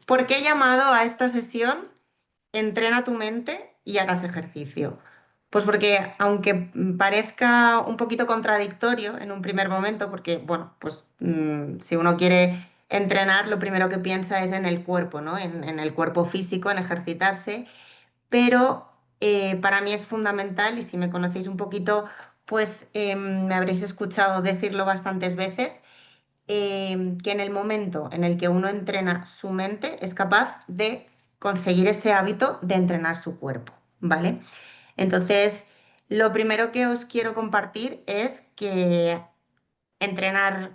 ¿Por qué he llamado a esta sesión Entrena tu mente y harás ejercicio? Pues porque aunque parezca un poquito contradictorio en un primer momento, porque bueno, pues si uno quiere entrenar, lo primero que piensa es en el cuerpo, ¿no? En el cuerpo físico, en ejercitarse, pero para mí es fundamental y si me conocéis un poquito, pues me habréis escuchado decirlo bastantes veces que en el momento en el que uno entrena su mente es capaz de conseguir ese hábito de entrenar su cuerpo, ¿vale? Entonces, lo primero que os quiero compartir es que entrenar,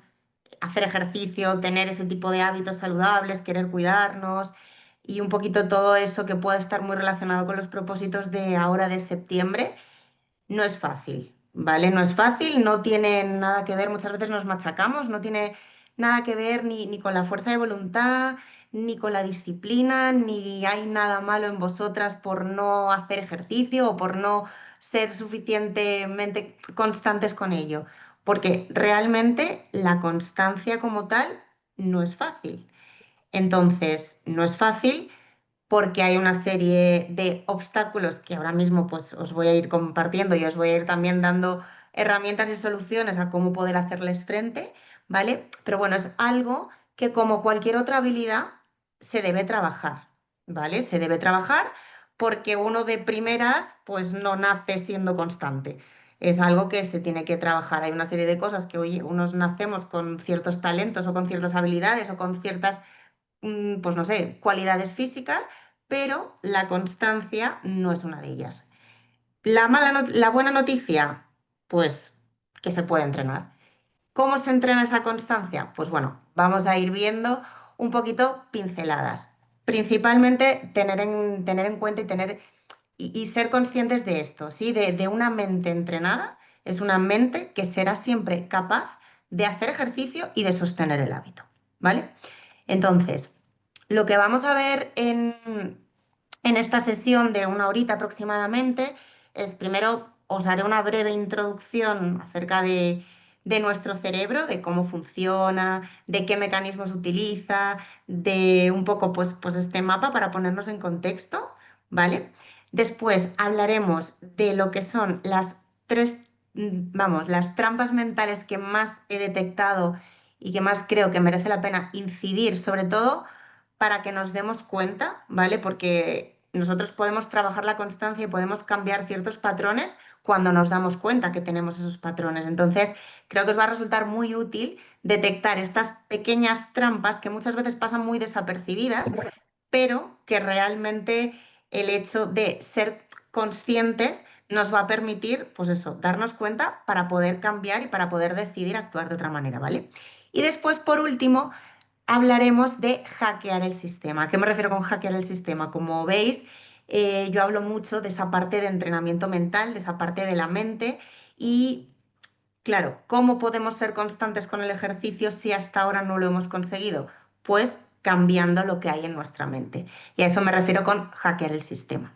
hacer ejercicio, tener ese tipo de hábitos saludables, querer cuidarnos y un poquito todo eso que puede estar muy relacionado con los propósitos de ahora de septiembre, no es fácil, ¿vale? No es fácil, no tiene nada que ver, muchas veces nos machacamos, no tiene nada que ver ni con la fuerza de voluntad, ni con la disciplina, ni hay nada malo en vosotras por no hacer ejercicio o por no ser suficientemente constantes con ello, porque realmente la constancia como tal no es fácil. Entonces, no es fácil porque hay una serie de obstáculos que ahora mismo pues os voy a ir compartiendo y os voy a ir también dando herramientas y soluciones a cómo poder hacerles frente, ¿vale? Pero bueno, es algo que como cualquier otra habilidad se debe trabajar, ¿vale? Se debe trabajar porque uno de primeras pues no nace siendo constante. Es algo que se tiene que trabajar. Hay una serie de cosas que, oye, unos nacemos con ciertos talentos o con ciertas habilidades o con ciertas pues no sé, cualidades físicas, pero la constancia no es una de ellas. La buena noticia, pues que se puede entrenar. ¿Cómo se entrena esa constancia? Pues bueno, vamos a ir viendo un poquito pinceladas. Principalmente tener en cuenta y ser conscientes de esto, ¿sí? De una mente entrenada, es una mente que será siempre capaz de hacer ejercicio y de sostener el hábito, ¿vale? Entonces, lo que vamos a ver en esta sesión de una horita aproximadamente es primero os haré una breve introducción acerca de nuestro cerebro, de cómo funciona, de qué mecanismos utiliza, de un poco pues este mapa para ponernos en contexto, ¿vale? Después hablaremos de lo que son las tres, vamos, las trampas mentales que más he detectado y que más creo que merece la pena incidir, sobre todo para que nos demos cuenta, ¿vale? Porque nosotros podemos trabajar la constancia y podemos cambiar ciertos patrones cuando nos damos cuenta que tenemos esos patrones. Entonces, creo que os va a resultar muy útil detectar estas pequeñas trampas que muchas veces pasan muy desapercibidas, pero que realmente el hecho de ser conscientes nos va a permitir, pues eso, darnos cuenta para poder cambiar y para poder decidir actuar de otra manera, ¿vale? Y después, por último, hablaremos de hackear el sistema. ¿A qué me refiero con hackear el sistema? Como veis, yo hablo mucho de esa parte de entrenamiento mental, de esa parte de la mente y, claro, ¿cómo podemos ser constantes con el ejercicio si hasta ahora no lo hemos conseguido? Pues cambiando lo que hay en nuestra mente. Y a eso me refiero con hackear el sistema.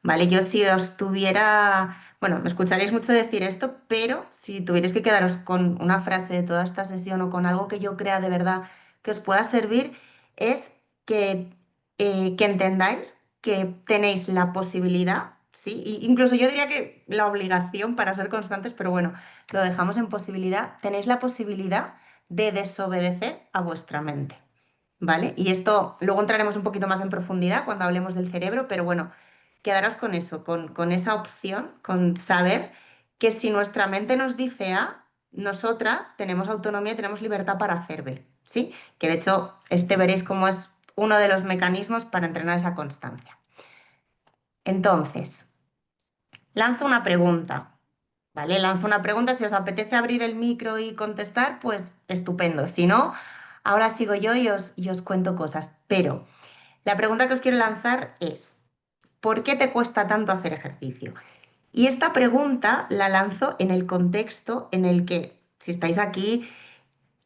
¿Vale? Yo si os tuviera, bueno, me escucharéis mucho decir esto, pero si tuvierais que quedaros con una frase de toda esta sesión o con algo que yo crea de verdad que os pueda servir, es que entendáis que tenéis la posibilidad, ¿sí? Incluso yo diría que la obligación para ser constantes, pero bueno, lo dejamos en posibilidad, tenéis la posibilidad de desobedecer a vuestra mente. ¿Vale? Y esto luego entraremos un poquito más en profundidad cuando hablemos del cerebro, pero bueno, quedaros con eso, con esa opción, con saber que si nuestra mente nos dice A, nosotras tenemos autonomía y tenemos libertad para hacer B, ¿sí? Que de hecho, este veréis cómo es uno de los mecanismos para entrenar esa constancia. Entonces, lanzo una pregunta, ¿vale? Lanzo una pregunta, si os apetece abrir el micro y contestar, pues estupendo. Si no, ahora sigo yo y os cuento cosas. Pero la pregunta que os quiero lanzar es, ¿por qué te cuesta tanto hacer ejercicio? Y esta pregunta la lanzo en el contexto en el que, si estáis aquí,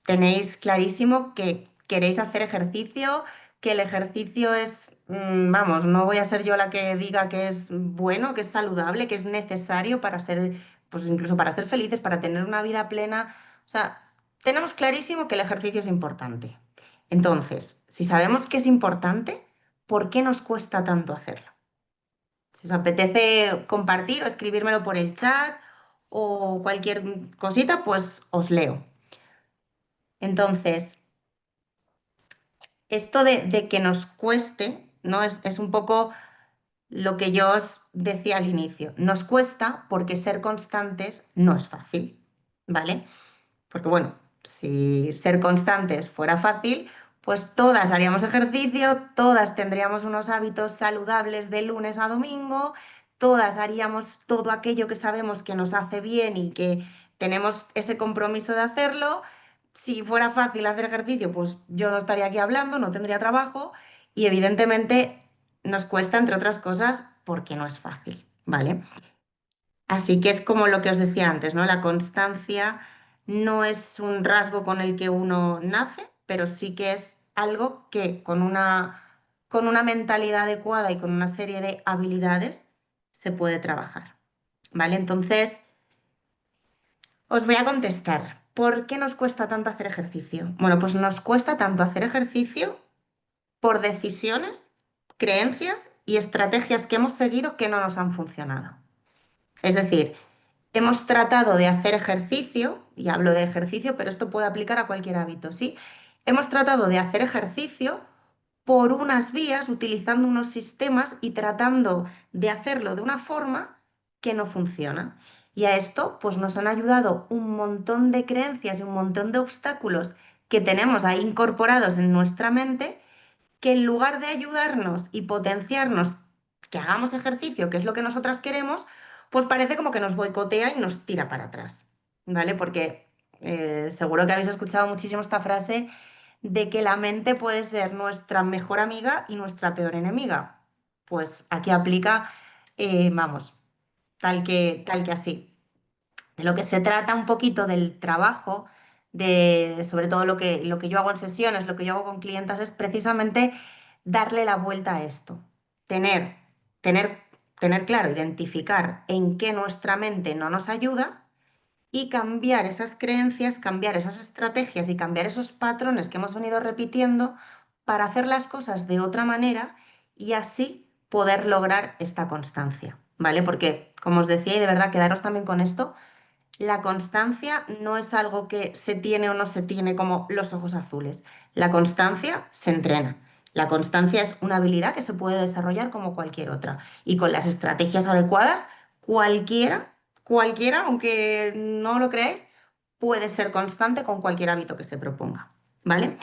tenéis clarísimo que queréis hacer ejercicio, que el ejercicio es, vamos, no voy a ser yo la que diga que es bueno, que es saludable, que es necesario para ser, pues incluso para ser felices, para tener una vida plena. O sea, tenemos clarísimo que el ejercicio es importante. Entonces, si sabemos que es importante, ¿por qué nos cuesta tanto hacerlo? Si os apetece compartir o escribírmelo por el chat o cualquier cosita, pues os leo. Entonces, esto de que nos cueste, ¿no? Es un poco lo que yo os decía al inicio. Nos cuesta porque ser constantes no es fácil, ¿vale? Porque bueno, si ser constantes fuera fácil, pues todas haríamos ejercicio, todas tendríamos unos hábitos saludables de lunes a domingo, todas haríamos todo aquello que sabemos que nos hace bien y que tenemos ese compromiso de hacerlo. Si fuera fácil hacer ejercicio, pues yo no estaría aquí hablando, no tendría trabajo y evidentemente nos cuesta, entre otras cosas, porque no es fácil, ¿vale? Así que es como lo que os decía antes, ¿no? La constancia no es un rasgo con el que uno nace, pero sí que es algo que con una mentalidad adecuada y con una serie de habilidades se puede trabajar, ¿vale? Entonces, os voy a contestar. ¿Por qué nos cuesta tanto hacer ejercicio? Bueno, pues nos cuesta tanto hacer ejercicio por decisiones, creencias y estrategias que hemos seguido que no nos han funcionado. Es decir, hemos tratado de hacer ejercicio, y hablo de ejercicio, pero esto puede aplicar a cualquier hábito, ¿sí? Hemos tratado de hacer ejercicio por unas vías, utilizando unos sistemas y tratando de hacerlo de una forma que no funciona. Y a esto, pues nos han ayudado un montón de creencias y un montón de obstáculos que tenemos ahí incorporados en nuestra mente, que en lugar de ayudarnos y potenciarnos, que hagamos ejercicio, que es lo que nosotras queremos, pues parece como que nos boicotea y nos tira para atrás, ¿vale? Porque seguro que habéis escuchado muchísimo esta frase de que la mente puede ser nuestra mejor amiga y nuestra peor enemiga. Pues aquí aplica, vamos, tal que así. De lo que se trata un poquito del trabajo, de sobre todo lo que yo hago en sesiones, lo que yo hago con clientas, es precisamente darle la vuelta a esto. Tener, tener, tener claro, identificar en qué nuestra mente no nos ayuda y cambiar esas creencias, cambiar esas estrategias y cambiar esos patrones que hemos venido repitiendo para hacer las cosas de otra manera y así poder lograr esta constancia, ¿vale? Porque, como os decía, y de verdad quedaros también con esto, la constancia no es algo que se tiene o no se tiene como los ojos azules. La constancia se entrena. La constancia es una habilidad que se puede desarrollar como cualquier otra. Y con las estrategias adecuadas, cualquiera, aunque no lo creáis, puede ser constante con cualquier hábito que se proponga. ¿Vale?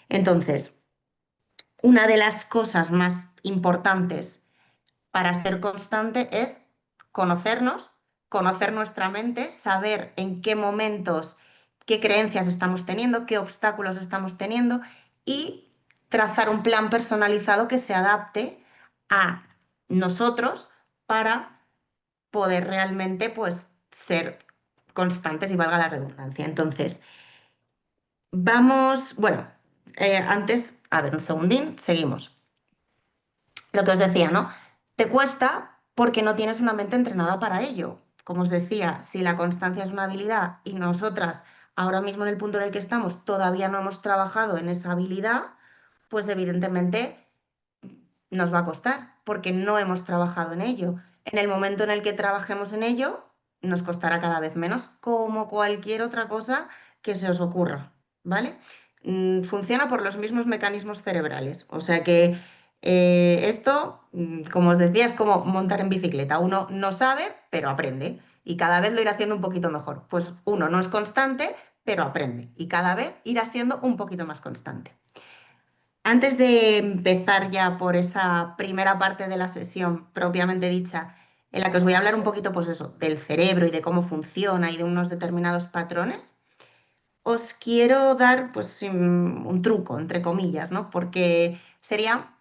Entonces, una de las cosas más importantes para ser constante es conocernos, conocer nuestra mente, saber en qué momentos, qué creencias estamos teniendo, qué obstáculos estamos teniendo y trazar un plan personalizado que se adapte a nosotros para poder realmente pues ser constantes y valga la redundancia. Entonces, vamos, bueno, antes, a ver, un segundín, seguimos. Lo que os decía, ¿no? Te cuesta porque no tienes una mente entrenada para ello. Como os decía, si la constancia es una habilidad y nosotras ahora mismo en el punto en el que estamos todavía no hemos trabajado en esa habilidad, pues evidentemente nos va a costar porque no hemos trabajado en ello. En el momento en el que trabajemos en ello, nos costará cada vez menos, como cualquier otra cosa que se os ocurra, ¿vale? Funciona por los mismos mecanismos cerebrales. O sea que esto, como os decía, es como montar en bicicleta. Uno no sabe, pero aprende. Y cada vez lo irá haciendo un poquito mejor. Pues uno no es constante, pero aprende. Y cada vez irá siendo un poquito más constante. Antes de empezar ya por esa primera parte de la sesión propiamente dicha, en la que os voy a hablar un poquito, pues eso, del cerebro y de cómo funciona y de unos determinados patrones, os quiero dar pues un truco, entre comillas, ¿no? Porque sería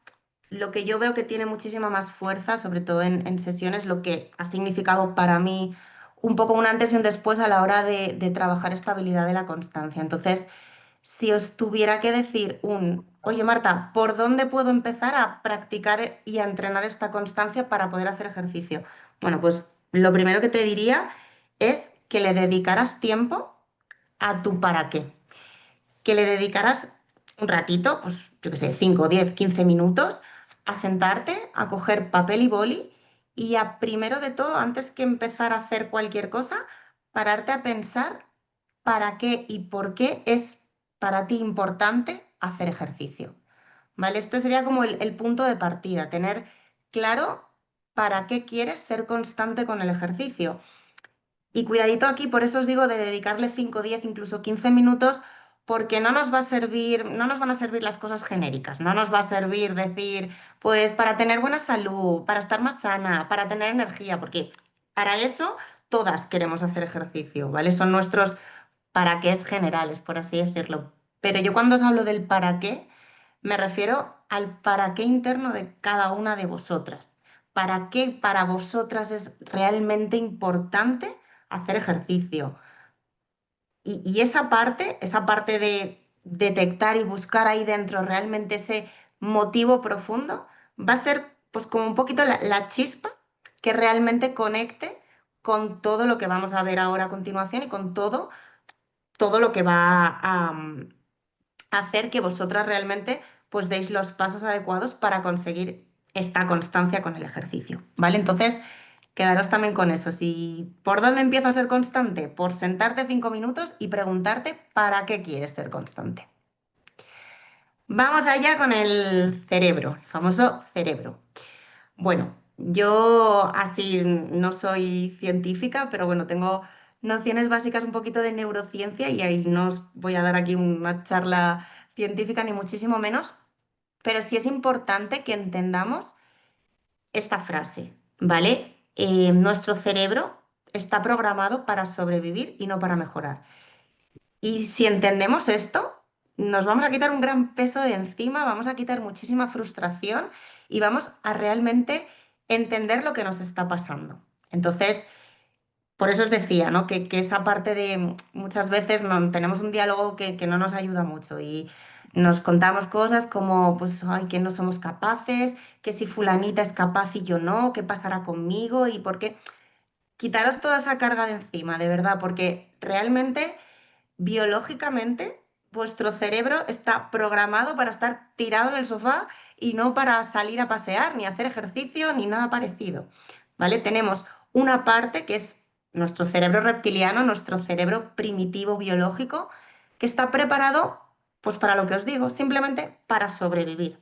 lo que yo veo que tiene muchísima más fuerza, sobre todo en sesiones, lo que ha significado para mí un poco un antes y un después a la hora de trabajar esta habilidad de la constancia. Entonces, si os tuviera que decir oye Marta, ¿por dónde puedo empezar a practicar y a entrenar esta constancia para poder hacer ejercicio? Bueno, pues lo primero que te diría es que le dedicaras tiempo a tu para qué, que le dedicaras un ratito, pues yo qué sé, 5, 10, 15 minutos, a sentarte, a coger papel y boli y a primero de todo, antes que empezar a hacer cualquier cosa, pararte a pensar para qué y por qué es para ti importante hacer ejercicio. ¿Vale? Este sería como el punto de partida, tener claro para qué quieres ser constante con el ejercicio. Y cuidadito aquí, por eso os digo de dedicarle 5, 10, incluso 15 minutos, porque no nos va a servir, no nos van a servir las cosas genéricas, no nos va a servir decir, pues para tener buena salud, para estar más sana, para tener energía, porque para eso todas queremos hacer ejercicio, ¿vale? Son nuestros para qué generales, por así decirlo. Pero yo cuando os hablo del para qué, me refiero al para qué interno de cada una de vosotras. ¿Para qué para vosotras es realmente importante hacer ejercicio? Y esa parte de detectar y buscar ahí dentro realmente ese motivo profundo, va a ser pues como un poquito la chispa que realmente conecte con todo lo que vamos a ver ahora a continuación y con todo lo que va a hacer que vosotras realmente pues deis los pasos adecuados para conseguir esta constancia con el ejercicio, ¿vale? Entonces, quedaros también con eso. Si, ¿por dónde empiezo a ser constante? Por sentarte 5 minutos y preguntarte para qué quieres ser constante. Vamos allá con el cerebro, el famoso cerebro. Bueno, yo así no soy científica, pero bueno, tengo nociones básicas un poquito de neurociencia y ahí no os voy a dar aquí una charla científica ni muchísimo menos, pero sí es importante que entendamos esta frase, ¿vale? Nuestro cerebro está programado para sobrevivir y no para mejorar. Y si entendemos esto, nos vamos a quitar un gran peso de encima, vamos a quitar muchísima frustración y vamos a realmente entender lo que nos está pasando. Entonces, por eso os decía, ¿no? Que esa parte de muchas veces no, tenemos un diálogo que no nos ayuda mucho y nos contamos cosas como, pues, ay, que no somos capaces, que si fulanita es capaz y yo no, ¿qué pasará conmigo? Y por qué. Quitaros toda esa carga de encima, de verdad, porque realmente biológicamente, vuestro cerebro está programado para estar tirado en el sofá y no para salir a pasear, ni hacer ejercicio, ni nada parecido. ¿Vale? Tenemos una parte que es nuestro cerebro reptiliano, nuestro cerebro primitivo biológico, que está preparado, pues para lo que os digo, simplemente para sobrevivir.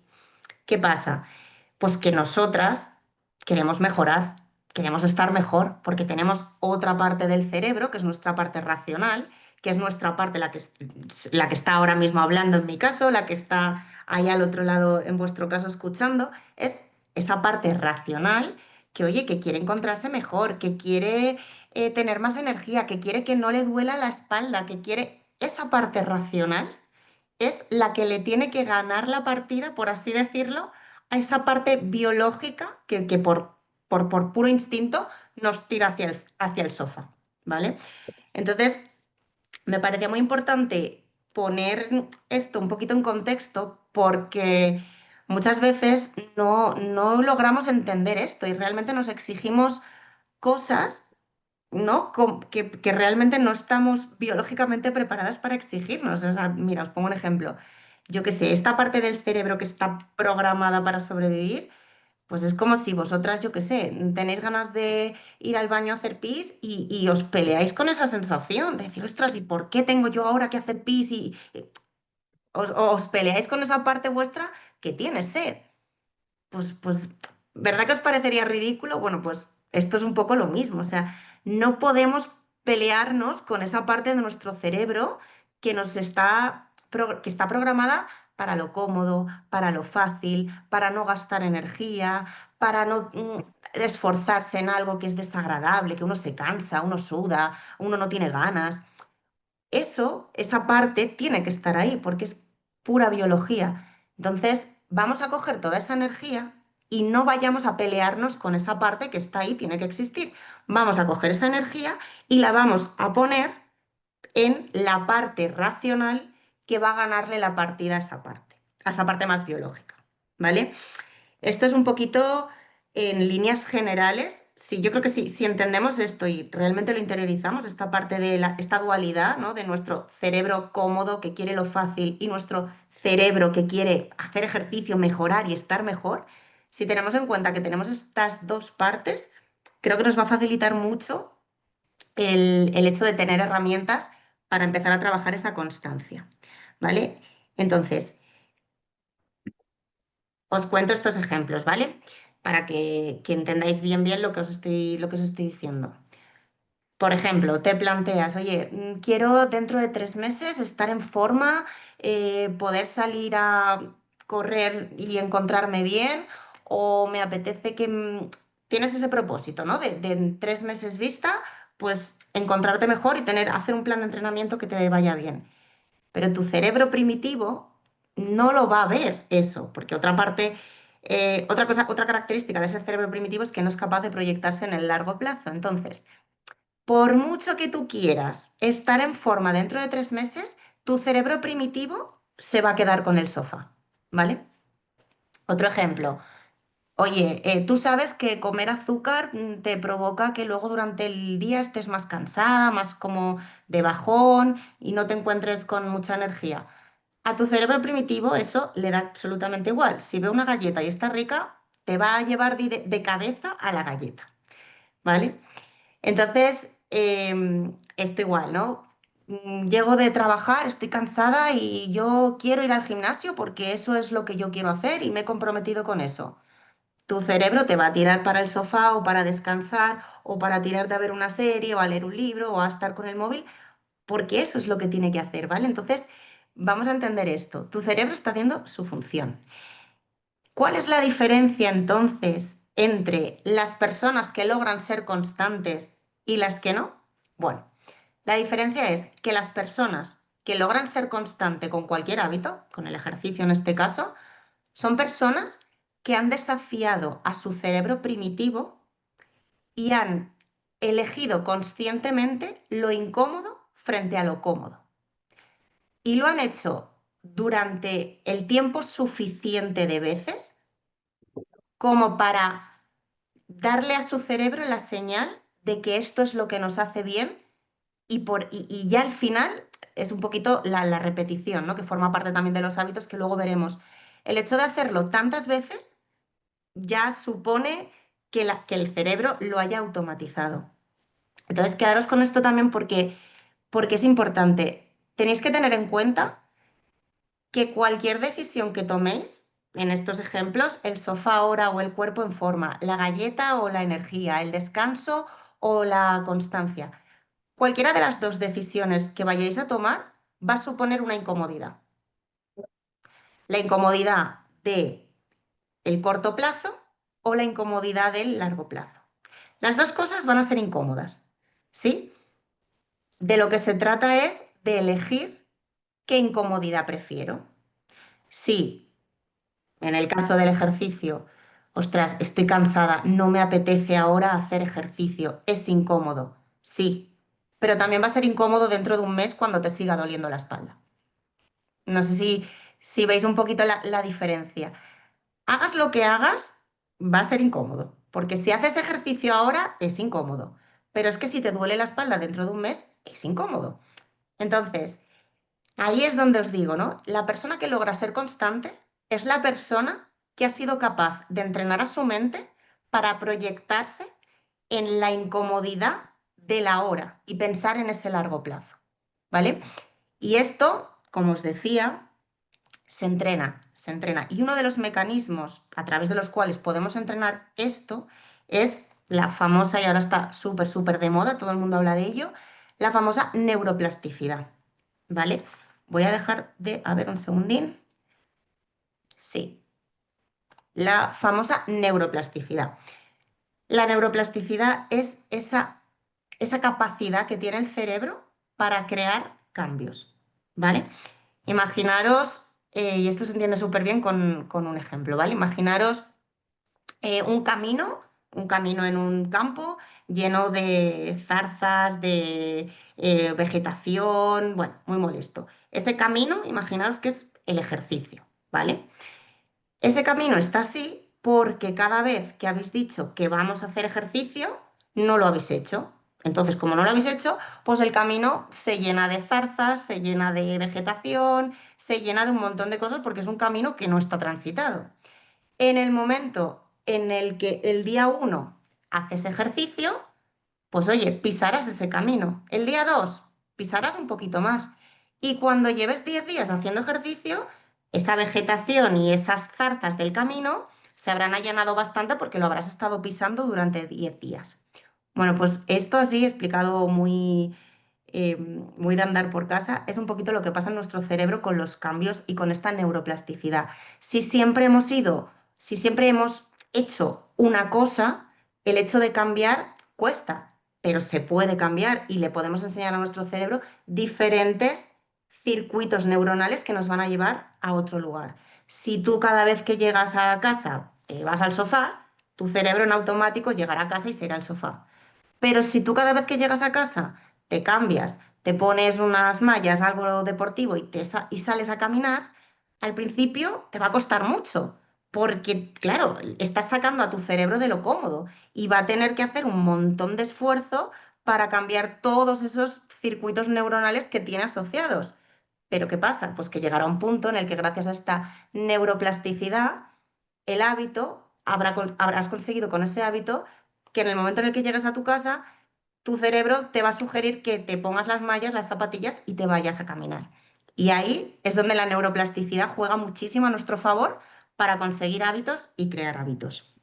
¿Qué pasa? Pues que nosotras queremos mejorar, queremos estar mejor, porque tenemos otra parte del cerebro, que es nuestra parte racional, que es nuestra parte la que está ahora mismo hablando en mi caso, la que está ahí al otro lado en vuestro caso escuchando, es esa parte racional que, oye, que quiere encontrarse mejor, que quiere tener más energía, que quiere que no le duela la espalda, que quiere esa parte racional es la que le tiene que ganar la partida, por así decirlo, a esa parte biológica que por puro instinto nos tira hacia el sofá, ¿vale? Entonces, me parecía muy importante poner esto un poquito en contexto porque muchas veces no logramos entender esto y realmente nos exigimos cosas, ¿no? Que realmente no estamos biológicamente preparadas para exigirnos. O sea, mira, os pongo un ejemplo. Yo qué sé, esta parte del cerebro que está programada para sobrevivir, pues es como si vosotras, yo qué sé, tenéis ganas de ir al baño a hacer pis y os peleáis con esa sensación de decir, ostras, ¿y por qué tengo yo ahora que hacer pis? Y os peleáis con esa parte vuestra que tiene sed. Pues, ¿verdad que os parecería ridículo? Bueno, pues esto es un poco lo mismo. O sea, no podemos pelearnos con esa parte de nuestro cerebro que que está programada para lo cómodo, para lo fácil, para no gastar energía, para no esforzarse en algo que es desagradable, que uno se cansa, uno suda, uno no tiene ganas. Esa parte tiene que estar ahí porque es pura biología. Entonces, vamos a coger toda esa energía y no vayamos a pelearnos con esa parte que está ahí, tiene que existir. Vamos a coger esa energía y la vamos a poner en la parte racional que va a ganarle la partida a esa parte más biológica. ¿Vale? Esto es un poquito en líneas generales. Sí, yo creo que sí, si entendemos esto y realmente lo interiorizamos, esta parte de esta dualidad, ¿no? De nuestro cerebro cómodo que quiere lo fácil y nuestro cerebro que quiere hacer ejercicio, mejorar y estar mejor, si tenemos en cuenta que tenemos estas dos partes, creo que nos va a facilitar mucho el hecho de tener herramientas para empezar a trabajar esa constancia, ¿vale? Entonces, os cuento estos ejemplos, ¿vale? Para que entendáis bien lo que os estoy diciendo. Por ejemplo, te planteas, oye, quiero dentro de 3 meses estar en forma, poder salir a correr y encontrarme bien, o me apetece que tienes ese propósito, ¿no? De en 3 meses vista, pues encontrarte mejor y hacer un plan de entrenamiento que te vaya bien. Pero tu cerebro primitivo no lo va a ver eso, porque otra característica de ese cerebro primitivo es que no es capaz de proyectarse en el largo plazo. Entonces, por mucho que tú quieras estar en forma dentro de 3 meses, tu cerebro primitivo se va a quedar con el sofá, ¿vale? Otro ejemplo. Oye, tú sabes que comer azúcar te provoca que luego durante el día estés más cansada, más como de bajón y no te encuentres con mucha energía. A tu cerebro primitivo eso le da absolutamente igual. Si ve una galleta y está rica, te va a llevar de cabeza a la galleta, ¿vale? Entonces, esto igual, ¿no? Llego de trabajar, estoy cansada y yo quiero ir al gimnasio porque eso es lo que yo quiero hacer y me he comprometido con eso. Tu cerebro te va a tirar para el sofá o para descansar o para tirarte a ver una serie o a leer un libro o a estar con el móvil porque eso es lo que tiene que hacer, ¿vale? Entonces, vamos a entender esto. Tu cerebro está haciendo su función. ¿Cuál es la diferencia entonces entre las personas que logran ser constantes y las que no? Bueno, la diferencia es que las personas que logran ser constante con cualquier hábito, con el ejercicio en este caso, son personas que han desafiado a su cerebro primitivo y han elegido conscientemente lo incómodo frente a lo cómodo. Y lo han hecho durante el tiempo suficiente de veces como para darle a su cerebro la señal de que esto es lo que nos hace bien y ya al final es un poquito la repetición, ¿no? Que forma parte también de los hábitos que luego veremos. El hecho de hacerlo tantas veces ya supone que el cerebro lo haya automatizado. Entonces, quedaros con esto también porque es importante. Tenéis que tener en cuenta que cualquier decisión que toméis, en estos ejemplos, el sofá ahora o el cuerpo en forma, la galleta o la energía, el descanso o la constancia, cualquiera de las dos decisiones que vayáis a tomar va a suponer una incomodidad. La incomodidad de el corto plazo o la incomodidad del largo plazo. Las dos cosas van a ser incómodas, ¿sí? De lo que se trata es de elegir qué incomodidad prefiero. Si en el caso del ejercicio, ostras, estoy cansada, no me apetece ahora hacer ejercicio, es incómodo, sí, pero también va a ser incómodo dentro de un mes cuando te siga doliendo la espalda. No sé si veis un poquito la diferencia. Hagas lo que hagas, va a ser incómodo, porque si haces ejercicio ahora es incómodo, pero es que si te duele la espalda dentro de un mes es incómodo. Entonces, ahí es donde os digo, ¿no? La persona que logra ser constante es la persona que ha sido capaz de entrenar a su mente para proyectarse en la incomodidad de la hora y pensar en ese largo plazo, ¿vale? Y esto, como os decía, se entrena, se entrena. Y uno de los mecanismos a través de los cuales podemos entrenar esto es la famosa, y ahora está súper, súper de moda, todo el mundo habla de ello, la famosa neuroplasticidad, ¿vale? Voy a dejar de, a ver un segundín. Sí, la famosa neuroplasticidad. La neuroplasticidad es esa capacidad que tiene el cerebro para crear cambios, ¿vale? Imaginaros, y esto se entiende súper bien con un ejemplo, ¿vale? Imaginaros un camino en un campo lleno de zarzas, de vegetación, bueno, muy molesto. Ese camino, imaginaros que es el ejercicio, ¿vale? Ese camino está así porque cada vez que habéis dicho que vamos a hacer ejercicio, no lo habéis hecho. Entonces, como no lo habéis hecho, pues el camino se llena de zarzas, se llena de vegetación, se llena de un montón de cosas porque es un camino que no está transitado. En el momento en el que el día uno haces ejercicio, pues oye, pisarás ese camino. El día 2 pisarás un poquito más. Y cuando lleves 10 días haciendo ejercicio, esa vegetación y esas zarzas del camino se habrán allanado bastante porque lo habrás estado pisando durante 10 días. Bueno, pues esto así explicado muy de andar por casa, es un poquito lo que pasa en nuestro cerebro con los cambios y con esta neuroplasticidad. Si siempre hemos ido, si siempre hemos hecho una cosa, el hecho de cambiar cuesta, pero se puede cambiar y le podemos enseñar a nuestro cerebro diferentes circuitos neuronales que nos van a llevar a otro lugar. Si tú cada vez que llegas a casa te vas al sofá, tu cerebro en automático llegará a casa y se irá al sofá. Pero si tú cada vez que llegas a casa te cambias, te pones unas mallas, algo deportivo y sales a caminar, al principio te va a costar mucho, porque claro, estás sacando a tu cerebro de lo cómodo y va a tener que hacer un montón de esfuerzo para cambiar todos esos circuitos neuronales que tiene asociados. Pero ¿qué pasa? Pues que llegará un punto en el que gracias a esta neuroplasticidad, el hábito, habrás conseguido con ese hábito que en el momento en el que llegues a tu casa, tu cerebro te va a sugerir que te pongas las mallas, las zapatillas y te vayas a caminar. Y ahí es donde la neuroplasticidad juega muchísimo a nuestro favor para conseguir hábitos y crear hábitos.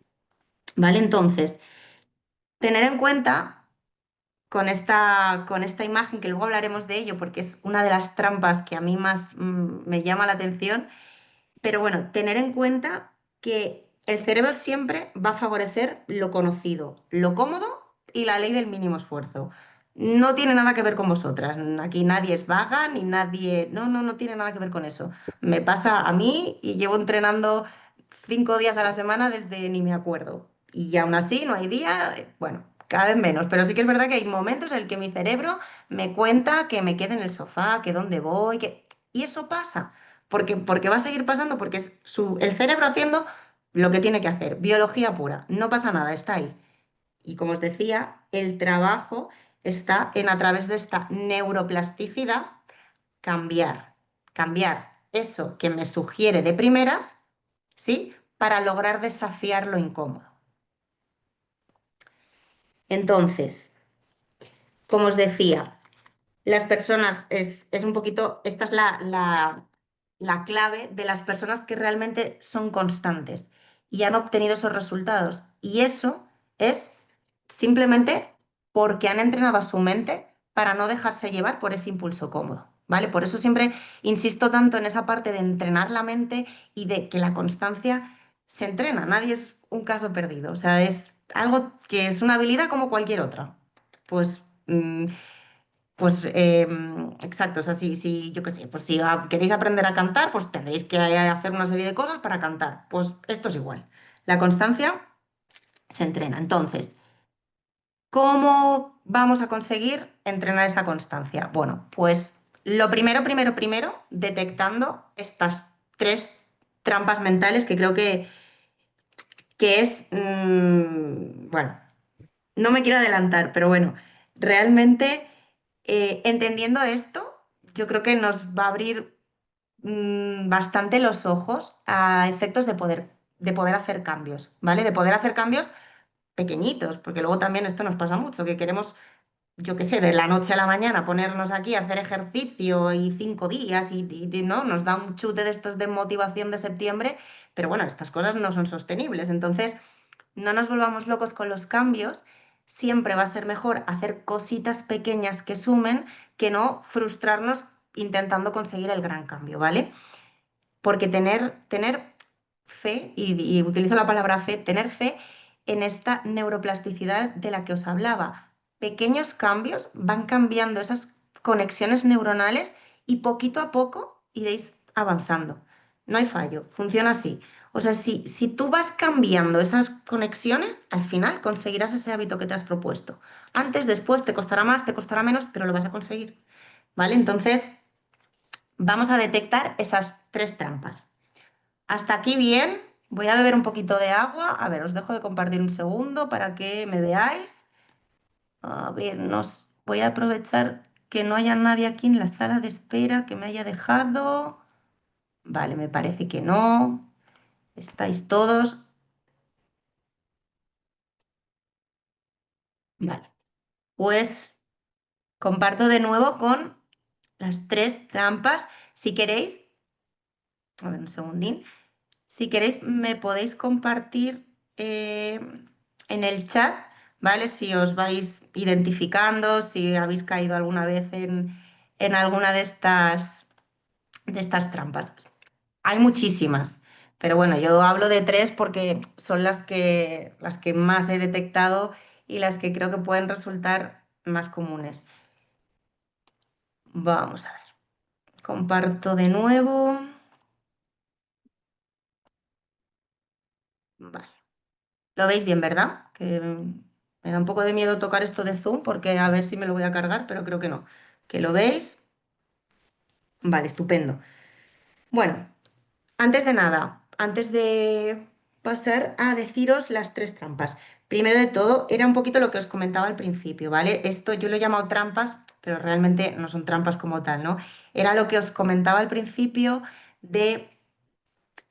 ¿Vale? Entonces, tener en cuenta con esta imagen, que luego hablaremos de ello porque es una de las trampas que a mí más me llama la atención, pero bueno, tener en cuenta que el cerebro siempre va a favorecer lo conocido, lo cómodo y la ley del mínimo esfuerzo. No tiene nada que ver con vosotras. Aquí nadie es vaga ni nadie. No, no, no tiene nada que ver con eso. Me pasa a mí y llevo entrenando 5 días a la semana desde ni me acuerdo. Y aún así no hay día, bueno, cada vez menos. Pero sí que es verdad que hay momentos en el que mi cerebro me cuenta que me quede en el sofá, que dónde voy, que... Y eso pasa. Porque va a seguir pasando, porque es el cerebro haciendo lo que tiene que hacer. Biología pura. No pasa nada, está ahí. Y como os decía, el trabajo está en a través de esta neuroplasticidad cambiar. Cambiar eso que me sugiere de primeras, ¿sí? Para lograr desafiar lo incómodo. Entonces, como os decía, las personas, es un poquito, esta es la clave de las personas que realmente son constantes y han obtenido esos resultados. Y eso es simplemente porque han entrenado a su mente para no dejarse llevar por ese impulso cómodo, ¿vale? Por eso siempre insisto tanto en esa parte de entrenar la mente y de que la constancia se entrena. Nadie es un caso perdido. O sea, es algo que es una habilidad como cualquier otra. Pues exacto, o sea, si yo qué sé, pues si queréis aprender a cantar, pues tendréis que hacer una serie de cosas para cantar. Pues esto es igual. La constancia se entrena. Entonces, ¿cómo vamos a conseguir entrenar esa constancia? Bueno, pues lo primero, detectando estas tres trampas mentales que creo que es, bueno, no me quiero adelantar, pero bueno, realmente entendiendo esto, yo creo que nos va a abrir bastante los ojos a efectos de poder hacer cambios, ¿vale? De poder hacer cambios pequeñitos, porque luego también esto nos pasa mucho, que queremos, yo qué sé, de la noche a la mañana ponernos aquí a hacer ejercicio y 5 días y no, nos da un chute de estos de motivación de septiembre, pero bueno, estas cosas no son sostenibles. Entonces, no nos volvamos locos con los cambios. Siempre va a ser mejor hacer cositas pequeñas que sumen que no frustrarnos intentando conseguir el gran cambio, ¿vale? Porque tener fe, y utilizo la palabra fe, tener fe en esta neuroplasticidad de la que os hablaba. Pequeños cambios van cambiando esas conexiones neuronales y poquito a poco iréis avanzando. No hay fallo, funciona así. O sea, si tú vas cambiando esas conexiones, al final conseguirás ese hábito que te has propuesto. Antes, después, te costará más, te costará menos, pero lo vas a conseguir. ¿Vale? Entonces, vamos a detectar esas tres trampas. Hasta aquí bien. Voy a beber un poquito de agua. A ver, os dejo de compartir un segundo para que me veáis. A ver, voy a aprovechar que no haya nadie aquí en la sala de espera que me haya dejado. Vale, me parece que no. ¿Estáis todos? Vale. Pues comparto de nuevo con las tres trampas. Si queréis, a ver un segundín. Si queréis, me podéis compartir eh, en el chat, ¿vale? Si os vais identificando, si habéis caído alguna vez en alguna de estas trampas. Hay muchísimas, pero bueno, yo hablo de tres porque son las que más he detectado y las que creo que pueden resultar más comunes. Vamos a ver, comparto de nuevo. Vale. Lo veis bien, ¿verdad? Que me da un poco de miedo tocar esto de Zoom porque a ver si me lo voy a cargar, pero creo que no. ¿Que lo veis? Vale, estupendo. Bueno, antes de nada, antes de pasar a deciros las tres trampas. Primero de todo, era un poquito lo que os comentaba al principio, ¿vale? Esto yo lo he llamado trampas, pero realmente no son trampas como tal, ¿no? Era lo que os comentaba al principio de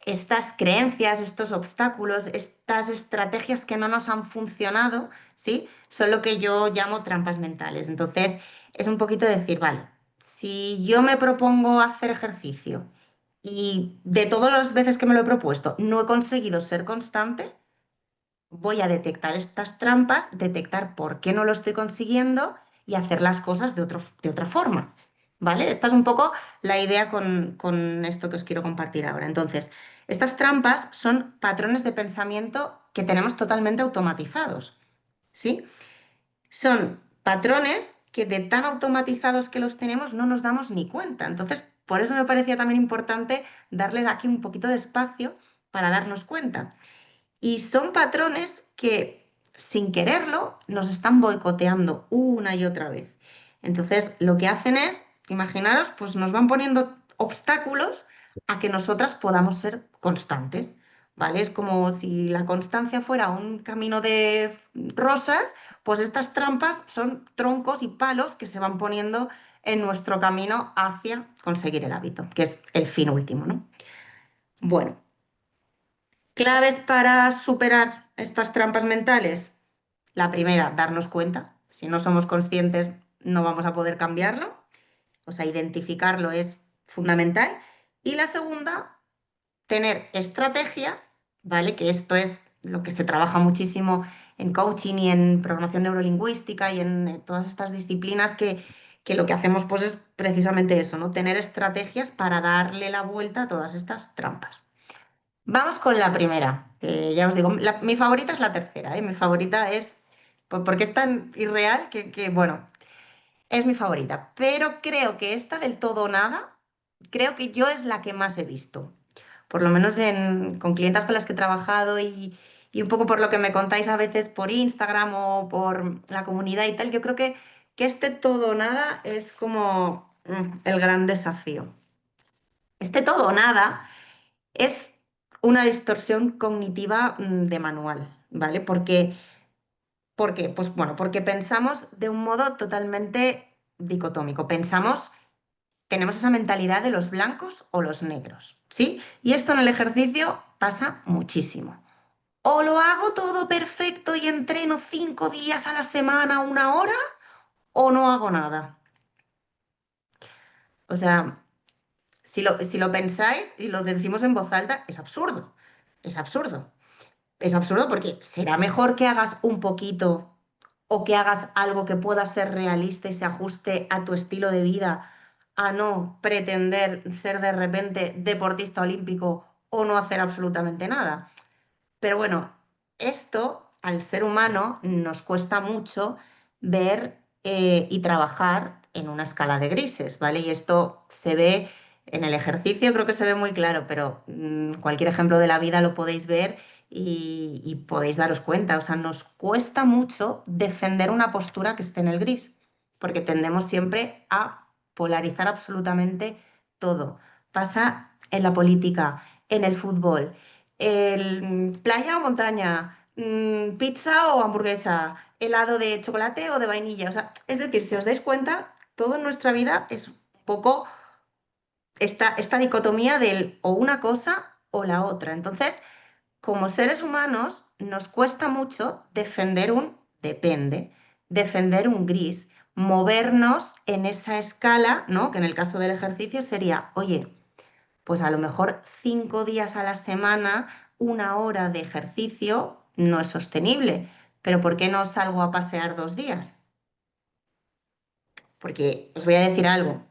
estas creencias, estos obstáculos, estas estrategias que no nos han funcionado, ¿sí? Son lo que yo llamo trampas mentales. Entonces, es un poquito decir, vale, si yo me propongo hacer ejercicio y de todas las veces que me lo he propuesto no he conseguido ser constante, voy a detectar estas trampas, detectar por qué no lo estoy consiguiendo y hacer las cosas de otra forma. ¿Vale? Esta es un poco la idea con esto que os quiero compartir ahora. Entonces, estas trampas son patrones de pensamiento que tenemos totalmente automatizados. ¿Sí? Son patrones que de tan automatizados que los tenemos no nos damos ni cuenta. Entonces, por eso me parecía también importante darles aquí un poquito de espacio para darnos cuenta. Y son patrones que, sin quererlo, nos están boicoteando una y otra vez. Entonces, lo que hacen es, imaginaros, pues nos van poniendo obstáculos a que nosotras podamos ser constantes, ¿vale? Es como si la constancia fuera un camino de rosas, pues estas trampas son troncos y palos que se van poniendo en nuestro camino hacia conseguir el hábito, que es el fin último, ¿no? Bueno. Claves para superar estas trampas mentales. La primera, darnos cuenta. Si no somos conscientes, no vamos a poder cambiarlo. O sea, identificarlo es fundamental. Y la segunda, tener estrategias, ¿vale? Que esto es lo que se trabaja muchísimo en coaching y en programación neurolingüística y en todas estas disciplinas que lo que hacemos pues es precisamente eso, ¿no? Tener estrategias para darle la vuelta a todas estas trampas. Vamos con la primera, que ya os digo, mi favorita es la tercera, ¿eh? Mi favorita es, pues porque es tan irreal bueno, es mi favorita, pero creo que esta del todo o nada, creo que yo es la que más he visto, por lo menos con clientas con las que he trabajado y un poco por lo que me contáis a veces por Instagram o por la comunidad y tal, yo creo que este todo o nada es como el gran desafío. Este todo o nada es una distorsión cognitiva de manual, ¿vale? ¿Por qué? Pues bueno, porque pensamos de un modo totalmente dicotómico. Pensamos, tenemos esa mentalidad de los blancos o los negros, ¿sí? Y esto en el ejercicio pasa muchísimo. O lo hago todo perfecto y entreno 5 días a la semana, 1 hora, o no hago nada. O sea, si lo pensáis y lo decimos en voz alta, es absurdo. Es absurdo. Es absurdo porque será mejor que hagas un poquito o que hagas algo que pueda ser realista y se ajuste a tu estilo de vida, a no pretender ser de repente deportista olímpico o no hacer absolutamente nada. Pero bueno, esto al ser humano nos cuesta mucho ver y trabajar en una escala de grises, ¿vale? Y esto se ve en el ejercicio, creo que se ve muy claro, pero cualquier ejemplo de la vida lo podéis ver y podéis daros cuenta. O sea, nos cuesta mucho defender una postura que esté en el gris, porque tendemos siempre a polarizar absolutamente todo. Pasa en la política, en el fútbol, playa o montaña, pizza o hamburguesa, helado de chocolate o de vainilla. O sea, es decir, si os dais cuenta, todo en nuestra vida es un poco esta dicotomía del o una cosa o la otra. Entonces, como seres humanos, nos cuesta mucho defender un depende, defender un gris, movernos en esa escala, ¿no? Que en el caso del ejercicio sería, oye, pues a lo mejor 5 días a la semana, 1 hora de ejercicio no es sostenible, pero ¿por qué no salgo a pasear 2 días? Porque os voy a decir algo,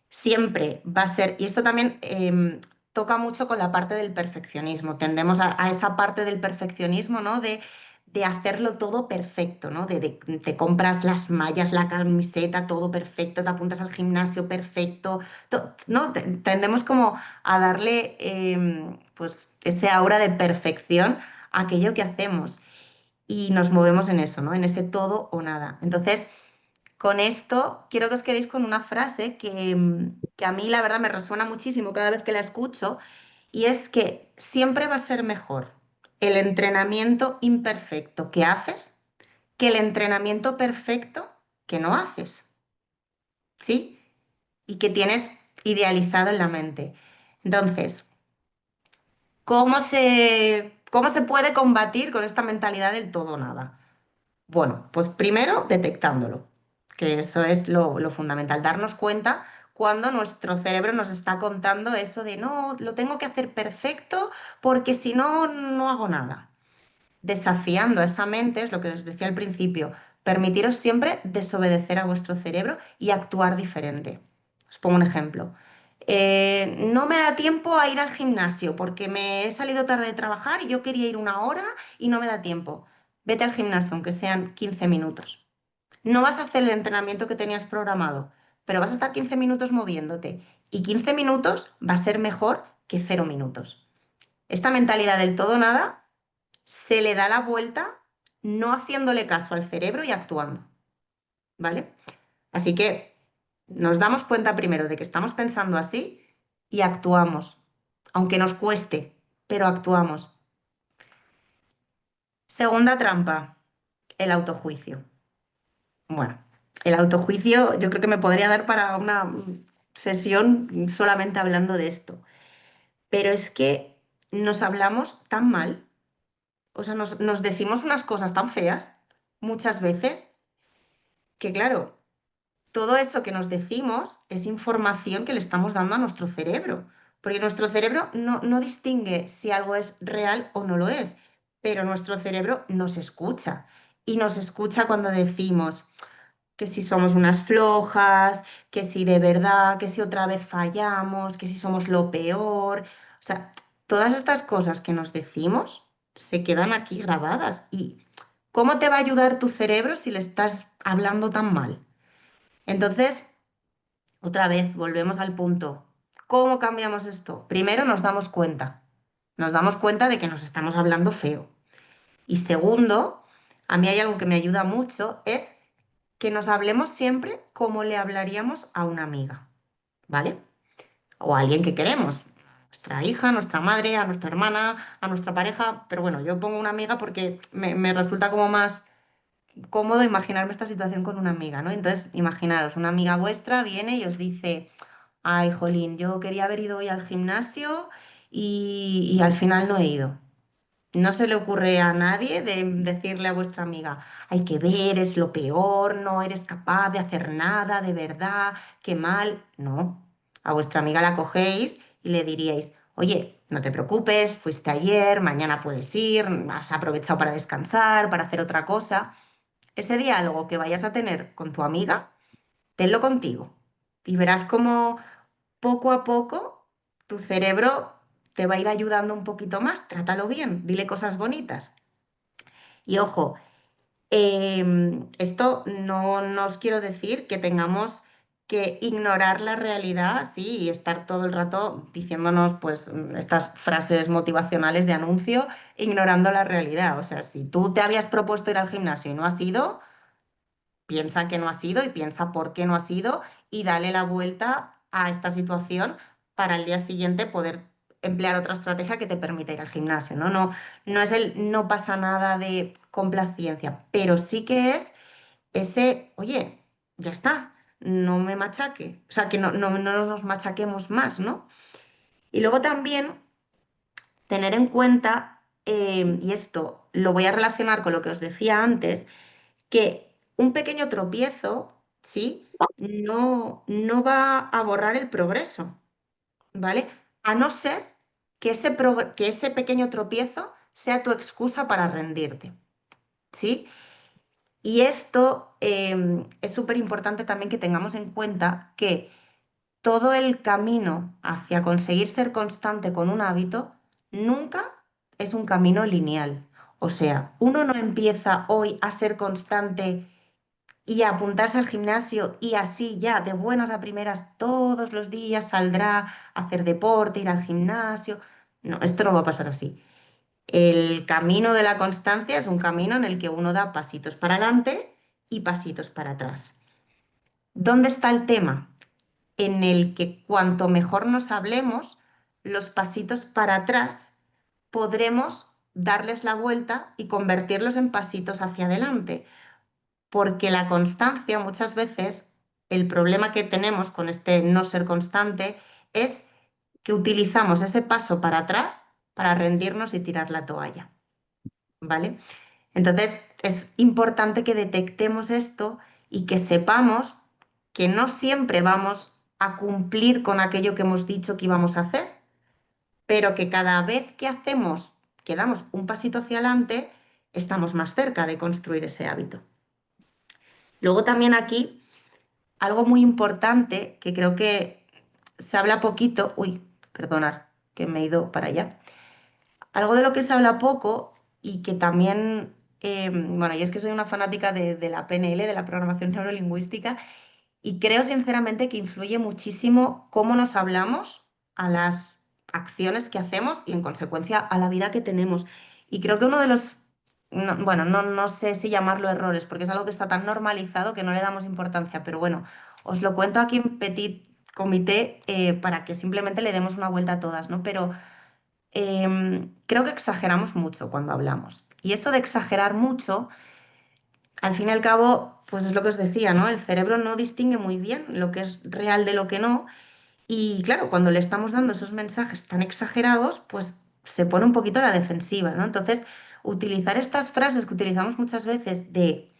siempre va a ser, y esto también toca mucho con la parte del perfeccionismo, tendemos a esa parte del perfeccionismo, ¿no? De hacerlo todo perfecto, ¿no? Te compras las mallas, la camiseta, todo perfecto, te apuntas al gimnasio perfecto, ¿no? Tendemos como a darle pues ese aura de perfección a aquello que hacemos y nos movemos en eso, ¿no? En ese todo o nada. Entonces, con esto quiero que os quedéis con una frase que a mí la verdad me resuena muchísimo cada vez que la escucho y es que siempre va a ser mejor el entrenamiento imperfecto que haces que el entrenamiento perfecto que no haces, ¿sí? Y que tienes idealizado en la mente. Entonces, ¿cómo se puede combatir con esta mentalidad del todo o nada? Bueno, pues primero detectándolo, que eso es lo fundamental, darnos cuenta cuando nuestro cerebro nos está contando eso de no, lo tengo que hacer perfecto porque si no, no hago nada. Desafiando a esa mente, es lo que os decía al principio, permitiros siempre desobedecer a vuestro cerebro y actuar diferente. Os pongo un ejemplo. No me da tiempo a ir al gimnasio porque me he salido tarde de trabajar y yo quería ir 1 hora y no me da tiempo. Vete al gimnasio, aunque sean 15 minutos. No vas a hacer el entrenamiento que tenías programado, pero vas a estar 15 minutos moviéndote y 15 minutos va a ser mejor que 0 minutos. Esta mentalidad del todo nada se le da la vuelta no haciéndole caso al cerebro y actuando, ¿vale? Así que nos damos cuenta primero de que estamos pensando así y actuamos, aunque nos cueste, pero actuamos. Segunda trampa, el autojuicio. Bueno, el autojuicio yo creo que me podría dar para una sesión solamente hablando de esto, pero es que nos hablamos tan mal, o sea, nos decimos unas cosas tan feas muchas veces que claro, todo eso que nos decimos es información que le estamos dando a nuestro cerebro, porque nuestro cerebro no distingue si algo es real o no lo es, pero nuestro cerebro nos escucha y nos escucha cuando decimos que si somos unas flojas, que si de verdad, que si otra vez fallamos, que si somos lo peor. O sea, todas estas cosas que nos decimos se quedan aquí grabadas. ¿Y cómo te va a ayudar tu cerebro si le estás hablando tan mal? Entonces, otra vez, volvemos al punto. ¿Cómo cambiamos esto? Primero nos damos cuenta. Nos damos cuenta de que nos estamos hablando feo. Y segundo, a mí hay algo que me ayuda mucho, es que nos hablemos siempre como le hablaríamos a una amiga, ¿vale? O a alguien que queremos. Nuestra hija, nuestra madre, a nuestra hermana, a nuestra pareja. Pero bueno, yo pongo una amiga porque me resulta como más cómodo imaginarme esta situación con una amiga, ¿no? Entonces, imaginaros, una amiga vuestra viene y os dice, ay, jolín, yo quería haber ido hoy al gimnasio y al final no he ido. No se le ocurre a nadie de decirle a vuestra amiga, hay que ver, es lo peor, no eres capaz de hacer nada, de verdad, qué mal. No, a vuestra amiga la cogéis y le diríais, oye, no te preocupes, fuiste ayer, mañana puedes ir, has aprovechado para descansar, para hacer otra cosa. Ese diálogo que vayas a tener con tu amiga, tenlo contigo y verás cómo poco a poco tu cerebro te va a ir ayudando un poquito más. Trátalo bien, dile cosas bonitas. Y ojo, esto no nos quiero decir que tengamos que ignorar la realidad, sí, y estar todo el rato diciéndonos pues estas frases motivacionales de anuncio, ignorando la realidad. O sea, si tú te habías propuesto ir al gimnasio y no has ido, piensa que no ha sido y piensa por qué no ha sido y dale la vuelta a esta situación para el día siguiente poder emplear otra estrategia que te permita ir al gimnasio, ¿no? No es el no pasa nada de complacencia, pero sí que es ese, oye, ya está. no me machaque, o sea, que no nos machaquemos más, ¿no? Y luego también tener en cuenta, y esto lo voy a relacionar con lo que os decía antes, que un pequeño tropiezo, ¿sí? No va a borrar el progreso, ¿vale? A no ser que ese pequeño tropiezo sea tu excusa para rendirte, ¿sí? Y esto es súper importante también que tengamos en cuenta que todo el camino hacia conseguir ser constante con un hábito nunca es un camino lineal. O sea, uno no empieza hoy a ser constante y a apuntarse al gimnasio y así ya de buenas a primeras todos los días saldrá a hacer deporte, ir al gimnasio. No, esto no va a pasar así. El camino de la constancia es un camino en el que uno da pasitos para adelante y pasitos para atrás. ¿Dónde está el tema? En el que cuanto mejor nos hablemos, los pasitos para atrás podremos darles la vuelta y convertirlos en pasitos hacia adelante. Porque la constancia, muchas veces, el problema que tenemos con este no ser constante es que utilizamos ese paso para atrás para rendirnos y tirar la toalla, ¿vale? Entonces, es importante que detectemos esto y que sepamos que no siempre vamos a cumplir con aquello que hemos dicho que íbamos a hacer, pero que cada vez que damos un pasito hacia adelante, estamos más cerca de construir ese hábito. Luego también aquí, algo muy importante que creo que se habla poquito, uy, perdonar, que me he ido para allá. Algo de lo que se habla poco y que también, bueno, yo es que soy una fanática de la PNL, de la programación neurolingüística, y creo sinceramente que influye muchísimo cómo nos hablamos a las acciones que hacemos y en consecuencia a la vida que tenemos. Y creo que uno de los, bueno, no sé si llamarlo errores, porque es algo que está tan normalizado que no le damos importancia, pero bueno, os lo cuento aquí en petit comité para que simplemente le demos una vuelta a todas, ¿no? Pero creo que exageramos mucho cuando hablamos. Y eso de exagerar mucho, al fin y al cabo, pues es lo que os decía, ¿no? El cerebro no distingue muy bien lo que es real de lo que no. Y claro, cuando le estamos dando esos mensajes tan exagerados, pues se pone un poquito a la defensiva, ¿no? Entonces, utilizar estas frases que utilizamos muchas veces de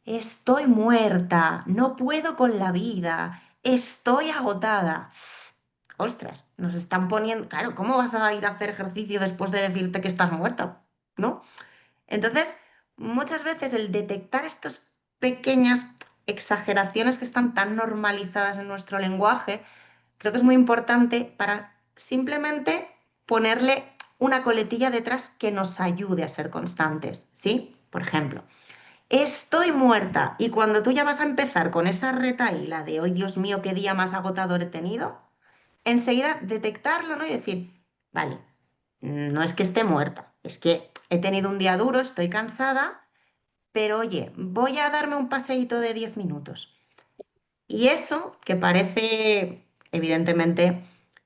estoy muerta, no puedo con la vida, estoy agotada. Ostras, nos están poniendo, claro, ¿cómo vas a ir a hacer ejercicio después de decirte que estás muerta? ¿No? Entonces, muchas veces el detectar estas pequeñas exageraciones que están tan normalizadas en nuestro lenguaje, creo que es muy importante para simplemente ponerle una coletilla detrás que nos ayude a ser constantes, ¿sí? Por ejemplo, estoy muerta y cuando tú ya vas a empezar con esa retahíla de, hoy Dios mío, qué día más agotador he tenido, enseguida detectarlo, ¿no? Y decir, vale, no es que esté muerta, es que he tenido un día duro, estoy cansada, pero oye, voy a darme un paseíto de 10 minutos. Y eso, que parece, evidentemente,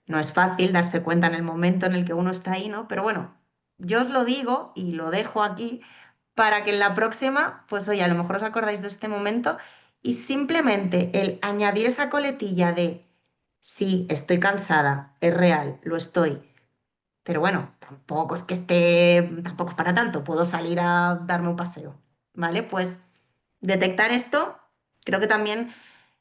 no es fácil darse cuenta en el momento en el que uno está ahí, ¿no? Pero bueno, yo os lo digo y lo dejo aquí para que en la próxima, pues oye, a lo mejor os acordáis de este momento y simplemente el añadir esa coletilla de, sí, estoy cansada, es real, lo estoy, pero bueno, tampoco es que esté, tampoco es para tanto, puedo salir a darme un paseo, ¿vale? Pues detectar esto creo que también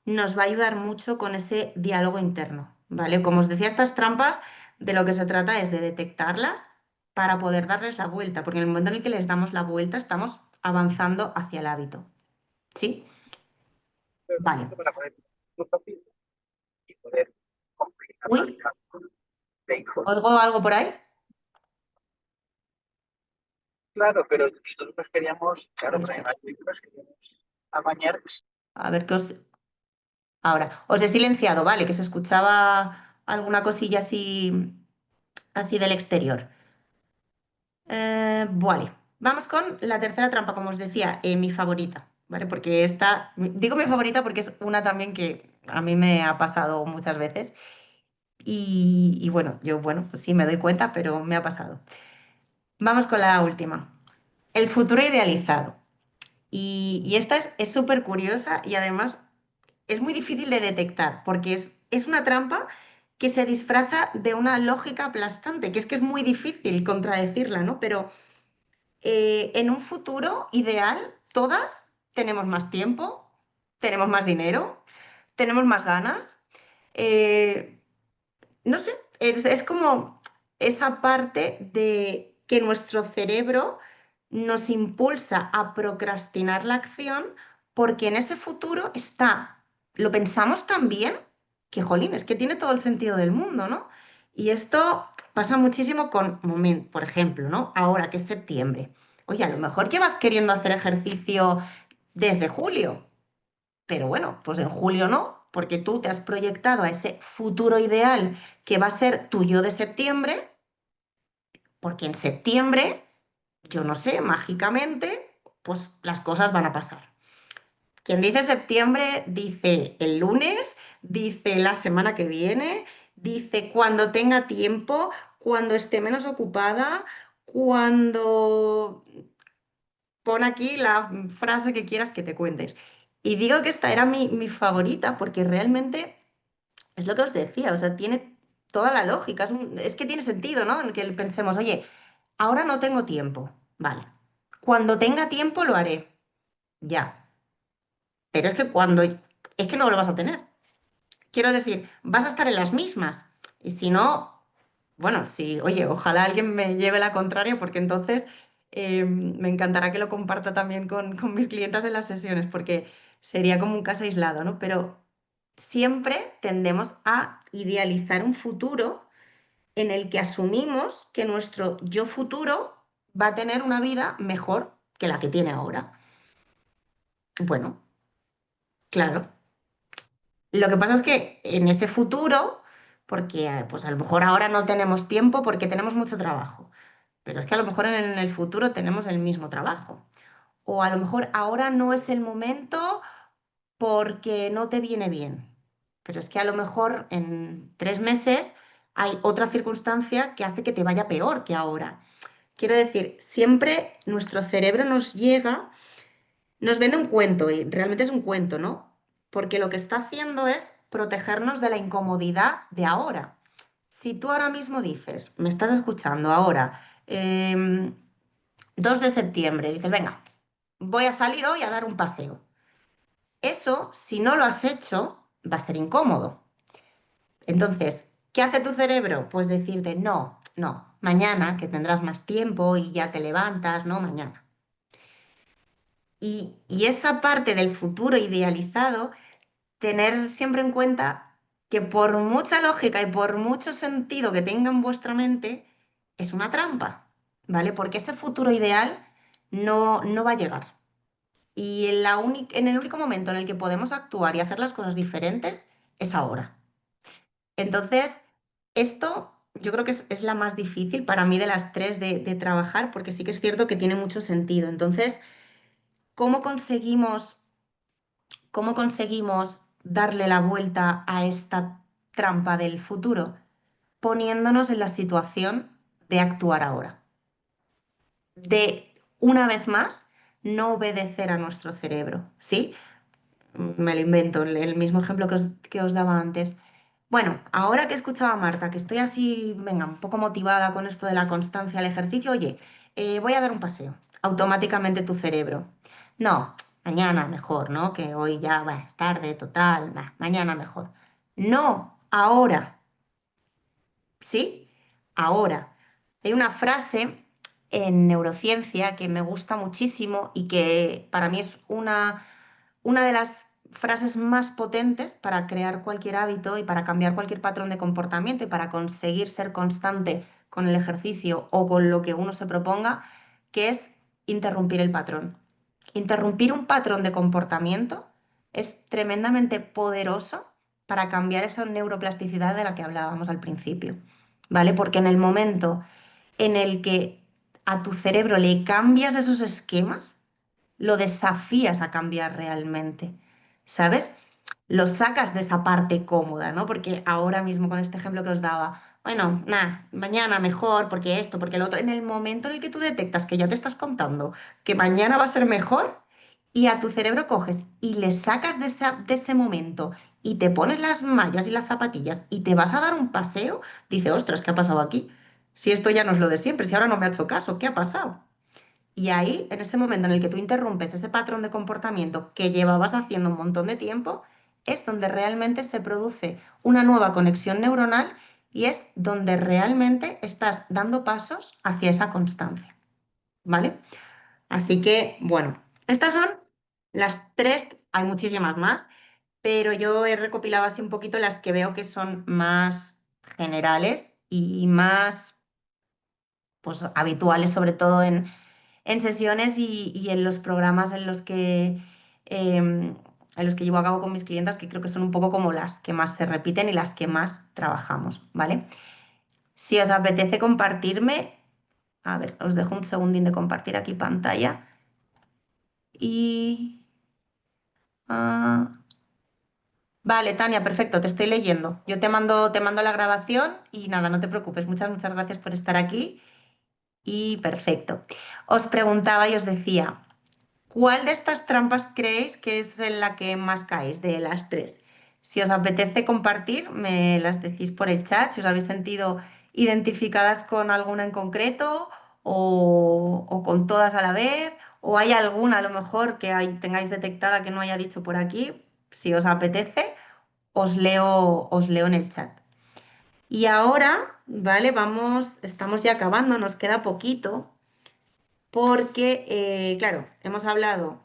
nos va a ayudar mucho con ese diálogo interno, ¿vale? Como os decía, estas trampas de lo que se trata es de detectarlas para poder darles la vuelta, porque en el momento en el que les damos la vuelta estamos avanzando hacia el hábito, ¿sí? Pero Vale. esto para poder muy fácil y poder complicar la Uy, vida de informar. ¿oigo algo por ahí? Claro, pero nosotros nos queríamos, claro, pero además nos queríamos apañar. A ver qué os... Ahora, os he silenciado, ¿vale? Que se escuchaba alguna cosilla así, así del exterior. Vale, vamos con la tercera trampa, como os decía, mi favorita, ¿vale? Porque esta, digo mi favorita porque es una también que a mí me ha pasado muchas veces y bueno, yo, bueno, pues sí me doy cuenta, pero me ha pasado. Vamos con la última, el futuro idealizado. Y esta es súper curiosa y además es muy difícil de detectar porque es una trampa que se disfraza de una lógica aplastante, que es muy difícil contradecirla, ¿no? Pero en un futuro ideal, todas tenemos más tiempo, tenemos más dinero, tenemos más ganas. eh, no sé, es como esa parte de que nuestro cerebro nos impulsa a procrastinar la acción porque en ese futuro está, lo pensamos tan bien que, jolín, es que tiene todo el sentido del mundo, ¿no? Y esto pasa muchísimo con, por ejemplo, ¿no? Ahora que es septiembre. Oye, a lo mejor llevas queriendo hacer ejercicio desde julio. Pero bueno, pues en julio no, porque tú te has proyectado a ese futuro ideal que va a ser tu yo de septiembre, porque en septiembre, yo no sé, mágicamente, pues las cosas van a pasar. Quien dice septiembre dice el lunes, dice la semana que viene, dice cuando tenga tiempo, cuando esté menos ocupada, cuando pon aquí la frase que quieras que te cuentes. Y digo que esta era mi favorita porque realmente es lo que os decía, o sea, tiene toda la lógica, es que tiene sentido, ¿no? En que pensemos, oye, ahora no tengo tiempo, vale. Cuando tenga tiempo lo haré, ya. Pero es que es que no lo vas a tener. Quiero decir, vas a estar en las mismas. Y si no, bueno, sí, oye, ojalá alguien me lleve la contraria porque entonces me encantará que lo comparta también con mis clientes en las sesiones porque sería como un caso aislado, ¿no? Pero siempre tendemos a idealizar un futuro en el que asumimos que nuestro yo futuro va a tener una vida mejor que la que tiene ahora. Bueno, claro. Lo que pasa es que en ese futuro, porque pues a lo mejor ahora no tenemos tiempo porque tenemos mucho trabajo, pero es que a lo mejor en el futuro tenemos el mismo trabajo. O a lo mejor ahora no es el momento porque no te viene bien. Pero es que a lo mejor en 3 meses hay otra circunstancia que hace que te vaya peor que ahora. Quiero decir, siempre nuestro cerebro nos llega, nos vende un cuento y realmente es un cuento, ¿no? Porque lo que está haciendo es protegernos de la incomodidad de ahora. Si tú ahora mismo dices, me estás escuchando ahora, 2 de septiembre, dices, venga, voy a salir hoy a dar un paseo. Eso, si no lo has hecho, va a ser incómodo. Entonces, ¿qué hace tu cerebro? Pues decirte, no, no, mañana que tendrás más tiempo y ya te levantas, no, mañana. Y esa parte del futuro idealizado, tener siempre en cuenta que por mucha lógica y por mucho sentido que tenga en vuestra mente, es una trampa, ¿vale? Porque ese futuro ideal no va a llegar. Y en el único momento en el que podemos actuar y hacer las cosas diferentes es ahora. Entonces, esto yo creo que es la más difícil para mí de las tres de trabajar, porque sí que es cierto que tiene mucho sentido. Entonces, ¿cómo conseguimos, cómo conseguimos darle la vuelta a esta trampa del futuro? Poniéndonos en la situación de actuar ahora, de una vez más no obedecer a nuestro cerebro, ¿sí? Me lo invento, el mismo ejemplo que os daba antes. Bueno, ahora que he escuchado a Marta, que estoy así, venga, un poco motivada con esto de la constancia al ejercicio, oye, voy a dar un paseo. Automáticamente tu cerebro. No, mañana mejor, ¿no? Que hoy ya va, es tarde, total, mañana mejor. No, ahora, ¿sí? Ahora. Hay una frase en neurociencia que me gusta muchísimo y que para mí es una de las frases más potentes para crear cualquier hábito y para cambiar cualquier patrón de comportamiento y para conseguir ser constante con el ejercicio o con lo que uno se proponga, que es interrumpir el patrón. Interrumpir un patrón de comportamiento es tremendamente poderoso para cambiar esa neuroplasticidad de la que hablábamos al principio, ¿vale? Porque en el momento en el que a tu cerebro le cambias esos esquemas, lo desafías a cambiar realmente, ¿sabes? Lo sacas de esa parte cómoda, ¿no? Porque ahora mismo con este ejemplo que os daba, bueno, nada, mañana mejor, porque esto, porque lo otro, en el momento en el que tú detectas que ya te estás contando que mañana va a ser mejor, y a tu cerebro coges y le sacas de ese momento y te pones las mallas y las zapatillas y te vas a dar un paseo, dice, ostras, ¿qué ha pasado aquí? Si esto ya no es lo de siempre, si ahora no me ha hecho caso, ¿qué ha pasado? Y ahí, en ese momento en el que tú interrumpes ese patrón de comportamiento que llevabas haciendo un montón de tiempo, es donde realmente se produce una nueva conexión neuronal y es donde realmente estás dando pasos hacia esa constancia, ¿vale? Así que, bueno, estas son las tres, hay muchísimas más, pero yo he recopilado así un poquito las que veo que son más generales y más pues, habituales, sobre todo en sesiones y en los programas en los que llevo a cabo con mis clientas, que creo que son un poco como las que más se repiten y las que más trabajamos, ¿vale? Si os apetece compartirme, a ver, os dejo un segundín de compartir aquí pantalla y... ah, vale, Tania, perfecto, te estoy leyendo. Yo te mando la grabación y nada, no te preocupes. Muchas gracias por estar aquí y perfecto. Os preguntaba y os decía, ¿cuál de estas trampas creéis que es en la que más caéis de las tres? Si os apetece compartir, me las decís por el chat, si os habéis sentido identificadas con alguna en concreto o con todas a la vez, o hay alguna a lo mejor que tengáis detectada que no haya dicho por aquí, si os apetece, os leo en el chat. Y ahora, ¿vale? Estamos ya acabando, nos queda poquito porque, claro, hemos hablado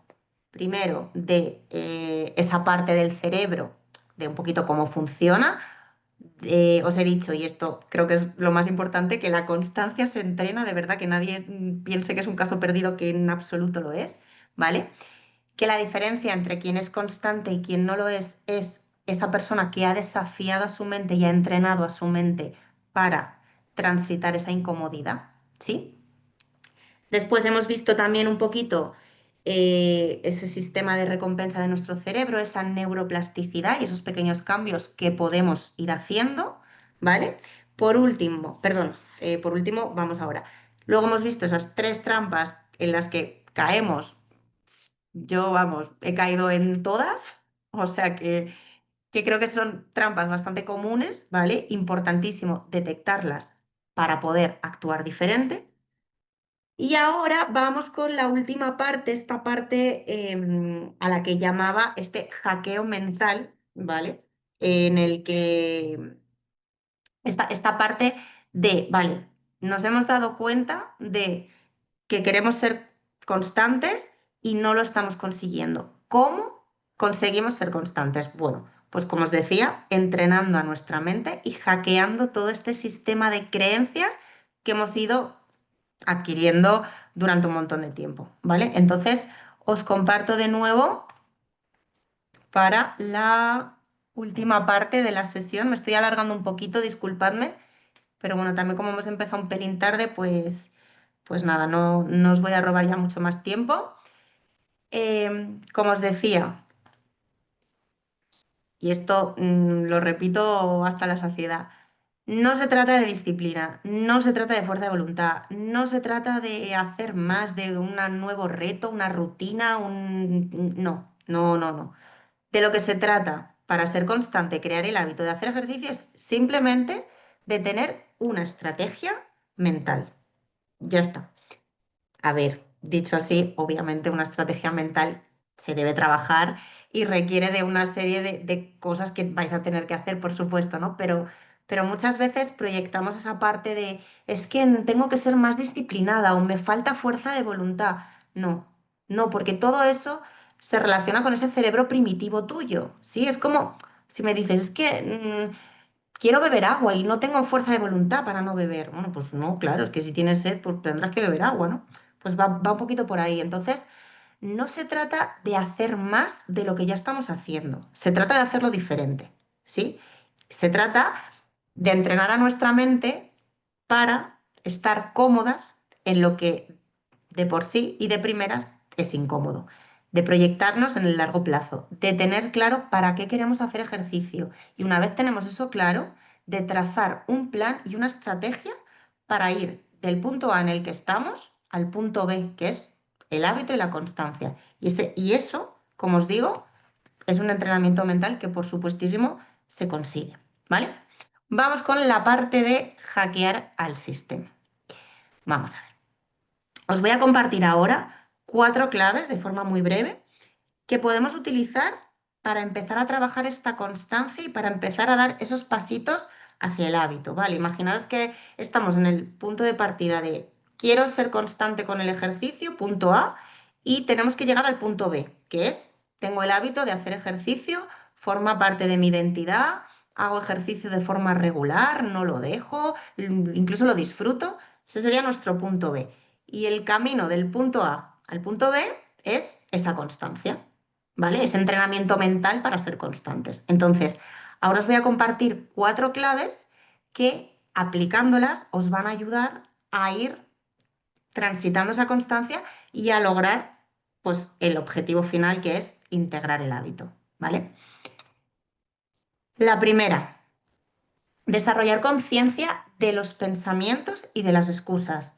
primero de esa parte del cerebro, de un poquito cómo funciona. Os he dicho, y esto creo que es lo más importante, que la constancia se entrena, de verdad, que nadie piense que es un caso perdido, que en absoluto lo es, ¿vale? Que la diferencia entre quien es constante y quien no lo es esa persona que ha desafiado a su mente y ha entrenado a su mente para transitar esa incomodidad, ¿sí? Después hemos visto también un poquito ese sistema de recompensa de nuestro cerebro, esa neuroplasticidad y esos pequeños cambios que podemos ir haciendo, ¿vale? Por último, vamos ahora. Luego hemos visto esas tres trampas en las que caemos. Yo, vamos, he caído en todas, o sea que creo que son trampas bastante comunes, ¿vale? Importantísimo detectarlas para poder actuar diferente. Y ahora vamos con la última parte, esta parte a la que llamaba este hackeo mental, ¿vale? En el que esta parte de, vale, nos hemos dado cuenta de que queremos ser constantes y no lo estamos consiguiendo. ¿Cómo conseguimos ser constantes? Bueno, pues como os decía, entrenando a nuestra mente y hackeando todo este sistema de creencias que hemos ido adquiriendo durante un montón de tiempo, ¿vale? Entonces, os comparto de nuevo para la última parte de la sesión. Me estoy alargando un poquito, disculpadme, pero bueno, también como hemos empezado un pelín tarde, pues nada, no os voy a robar ya mucho más tiempo. Como os decía, y esto lo repito hasta la saciedad, no se trata de disciplina, no se trata de fuerza de voluntad, no se trata de hacer más de un nuevo reto, una rutina, No, no, no, no. De lo que se trata para ser constante, crear el hábito de hacer ejercicio es simplemente de tener una estrategia mental. Ya está. A ver, dicho así, obviamente una estrategia mental se debe trabajar y requiere de una serie de cosas que vais a tener que hacer, por supuesto, ¿no? Pero muchas veces proyectamos esa parte de, es que tengo que ser más disciplinada o me falta fuerza de voluntad. No, no, porque todo eso se relaciona con ese cerebro primitivo tuyo, ¿sí? Es como si me dices, es que quiero beber agua y no tengo fuerza de voluntad para no beber. Bueno, pues no, claro, es que si tienes sed, pues tendrás que beber agua, ¿no? Pues va un poquito por ahí. Entonces, no se trata de hacer más de lo que ya estamos haciendo, se trata de hacerlo diferente, ¿sí? Se trata de entrenar a nuestra mente para estar cómodas en lo que de por sí y de primeras es incómodo, de proyectarnos en el largo plazo, de tener claro para qué queremos hacer ejercicio y una vez tenemos eso claro, de trazar un plan y una estrategia para ir del punto A en el que estamos al punto B, que es el hábito y la constancia. Y eso, como os digo, es un entrenamiento mental que por supuestísimo se consigue, ¿vale? Vamos con la parte de hackear al sistema. Vamos a ver. Os voy a compartir ahora 4 claves de forma muy breve que podemos utilizar para empezar a trabajar esta constancia y para empezar a dar esos pasitos hacia el hábito, ¿vale? Imaginaos que estamos en el punto de partida de quiero ser constante con el ejercicio, punto A, y tenemos que llegar al punto B, que es tengo el hábito de hacer ejercicio, forma parte de mi identidad, hago ejercicio de forma regular, no lo dejo, incluso lo disfruto. Ese sería nuestro punto B. Y el camino del punto A al punto B es esa constancia. ¿Vale? Ese entrenamiento mental para ser constantes. Entonces, ahora os voy a compartir 4 claves que aplicándolas os van a ayudar a ir transitando esa constancia y a lograr pues, el objetivo final que es integrar el hábito. ¿Vale? La primera, desarrollar conciencia de los pensamientos y de las excusas.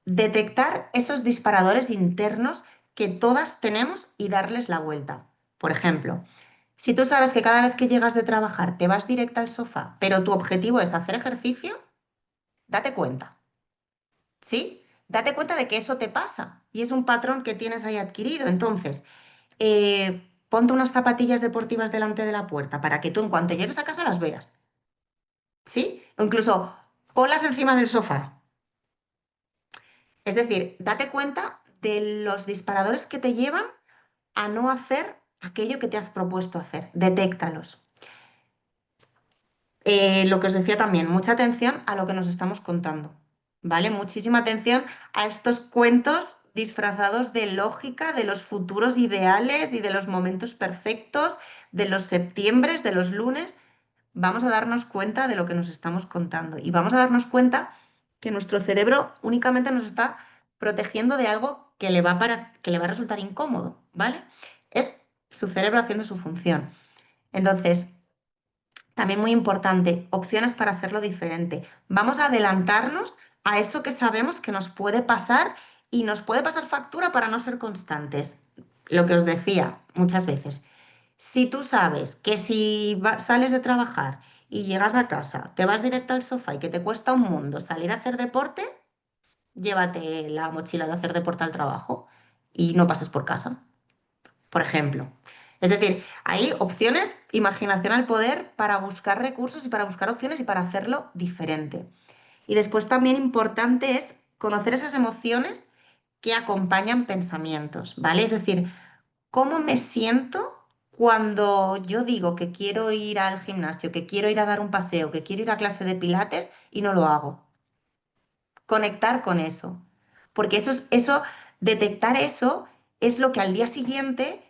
Detectar esos disparadores internos que todas tenemos y darles la vuelta. Por ejemplo, si tú sabes que cada vez que llegas de trabajar te vas directa al sofá, pero tu objetivo es hacer ejercicio, date cuenta, ¿sí? Date cuenta de que eso te pasa y es un patrón que tienes ahí adquirido. Entonces, ponte unas zapatillas deportivas delante de la puerta para que tú en cuanto llegues a casa las veas, ¿sí? O incluso ponlas encima del sofá. Es decir, date cuenta de los disparadores que te llevan a no hacer aquello que te has propuesto hacer. Detéctalos. Lo que os decía también, mucha atención a lo que nos estamos contando, ¿vale? Muchísima atención a estos cuentos disfrazados de lógica, de los futuros ideales y de los momentos perfectos, de los septiembres, de los lunes. Vamos a darnos cuenta de lo que nos estamos contando y vamos a darnos cuenta que nuestro cerebro únicamente nos está protegiendo de algo que le va a resultar incómodo, ¿vale? Es su cerebro haciendo su función. Entonces, también muy importante, opciones para hacerlo diferente. Vamos a adelantarnos a eso que sabemos que nos puede pasar y nos puede pasar factura para no ser constantes. Lo que os decía muchas veces. Si tú sabes que si sales de trabajar y llegas a casa, te vas directo al sofá y que te cuesta un mundo salir a hacer deporte, llévate la mochila de hacer deporte al trabajo y no pases por casa, por ejemplo. Es decir, hay opciones, imaginación al poder para buscar recursos y para buscar opciones y para hacerlo diferente. Y después también importante es conocer esas emociones que acompañan pensamientos, ¿vale? Es decir, ¿cómo me siento cuando yo digo que quiero ir al gimnasio, que quiero ir a dar un paseo, que quiero ir a clase de pilates y no lo hago? Conectar con eso. Porque detectar eso es lo que al día siguiente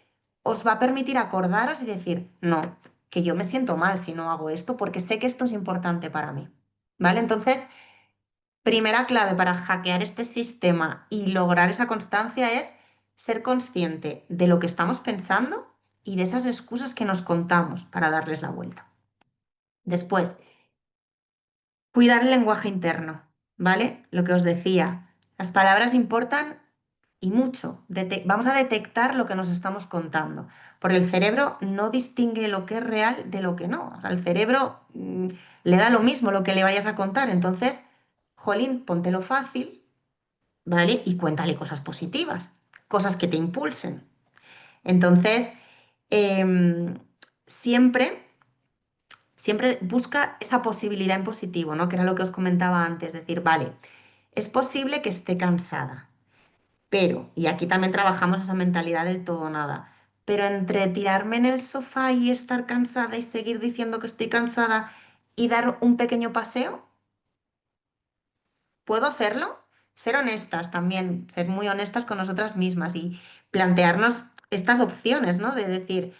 os va a permitir acordaros y decir, no, que yo me siento mal si no hago esto porque sé que esto es importante para mí. ¿Vale? Entonces, primera clave para hackear este sistema y lograr esa constancia es ser consciente de lo que estamos pensando y de esas excusas que nos contamos para darles la vuelta. Después, cuidar el lenguaje interno, ¿vale? Lo que os decía, las palabras importan y mucho. Vamos a detectar lo que nos estamos contando, porque el cerebro no distingue lo que es real de lo que no. O sea, el cerebro le da lo mismo lo que le vayas a contar. Entonces, jolín, póntelo fácil, ¿vale? Y cuéntale cosas positivas, cosas que te impulsen. Entonces, em, siempre siempre busca esa posibilidad en positivo, ¿no? Que era lo que os comentaba antes, decir, vale, es posible que esté cansada, pero, y aquí también trabajamos esa mentalidad del todo o nada, pero entre tirarme en el sofá y estar cansada y seguir diciendo que estoy cansada y dar un pequeño paseo, ¿puedo hacerlo? Ser honestas también, ser muy honestas con nosotras mismas y plantearnos estas opciones, ¿no? De decir,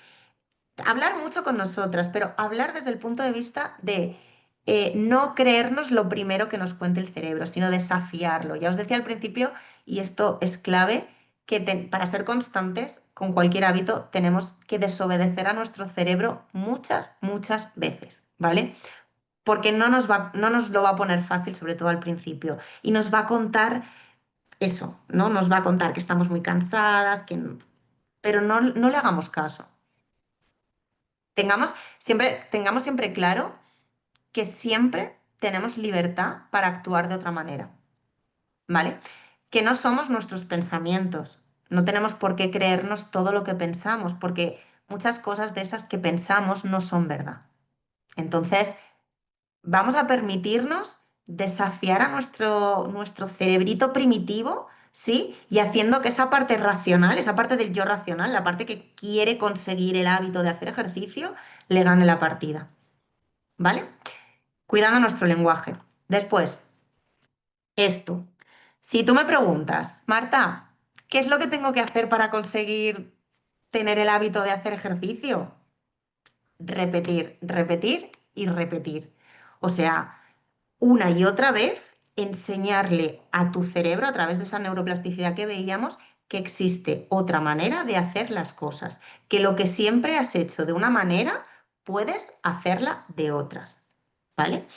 hablar mucho con nosotras, pero hablar desde el punto de vista de no creernos lo primero que nos cuente el cerebro, sino desafiarlo. Ya os decía al principio, y esto es clave, que para ser constantes con cualquier hábito tenemos que desobedecer a nuestro cerebro muchas, muchas veces, ¿vale? Porque no nos lo va a poner fácil, sobre todo al principio, y nos va a contar eso, ¿no? Nos va a contar que estamos muy cansadas, pero no le hagamos caso. Tengamos siempre claro que siempre tenemos libertad para actuar de otra manera, ¿vale? Que no somos nuestros pensamientos. No tenemos por qué creernos todo lo que pensamos, porque muchas cosas de esas que pensamos no son verdad. Entonces, vamos a permitirnos desafiar a nuestro cerebrito primitivo, ¿sí? Y haciendo que esa parte racional, esa parte del yo racional, la parte que quiere conseguir el hábito de hacer ejercicio, le gane la partida, ¿vale? Cuidando nuestro lenguaje. Después, esto. Si tú me preguntas, Marta, ¿qué es lo que tengo que hacer para conseguir tener el hábito de hacer ejercicio? Repetir, repetir y repetir. O sea, una y otra vez enseñarle a tu cerebro, a través de esa neuroplasticidad que veíamos, que existe otra manera de hacer las cosas, que lo que siempre has hecho de una manera, puedes hacerla de otras, ¿vale?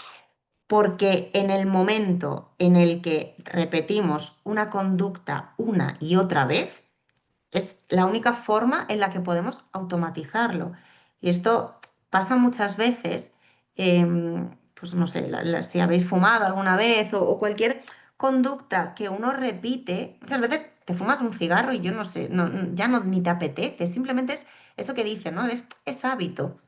Porque en el momento en el que repetimos una conducta una y otra vez, es la única forma en la que podemos automatizarlo. Y esto pasa muchas veces, pues no sé, si habéis fumado alguna vez o cualquier conducta que uno repite, muchas veces te fumas un cigarro y yo no sé, ya no ni te apetece, simplemente es eso que dicen, ¿no? Es hábito.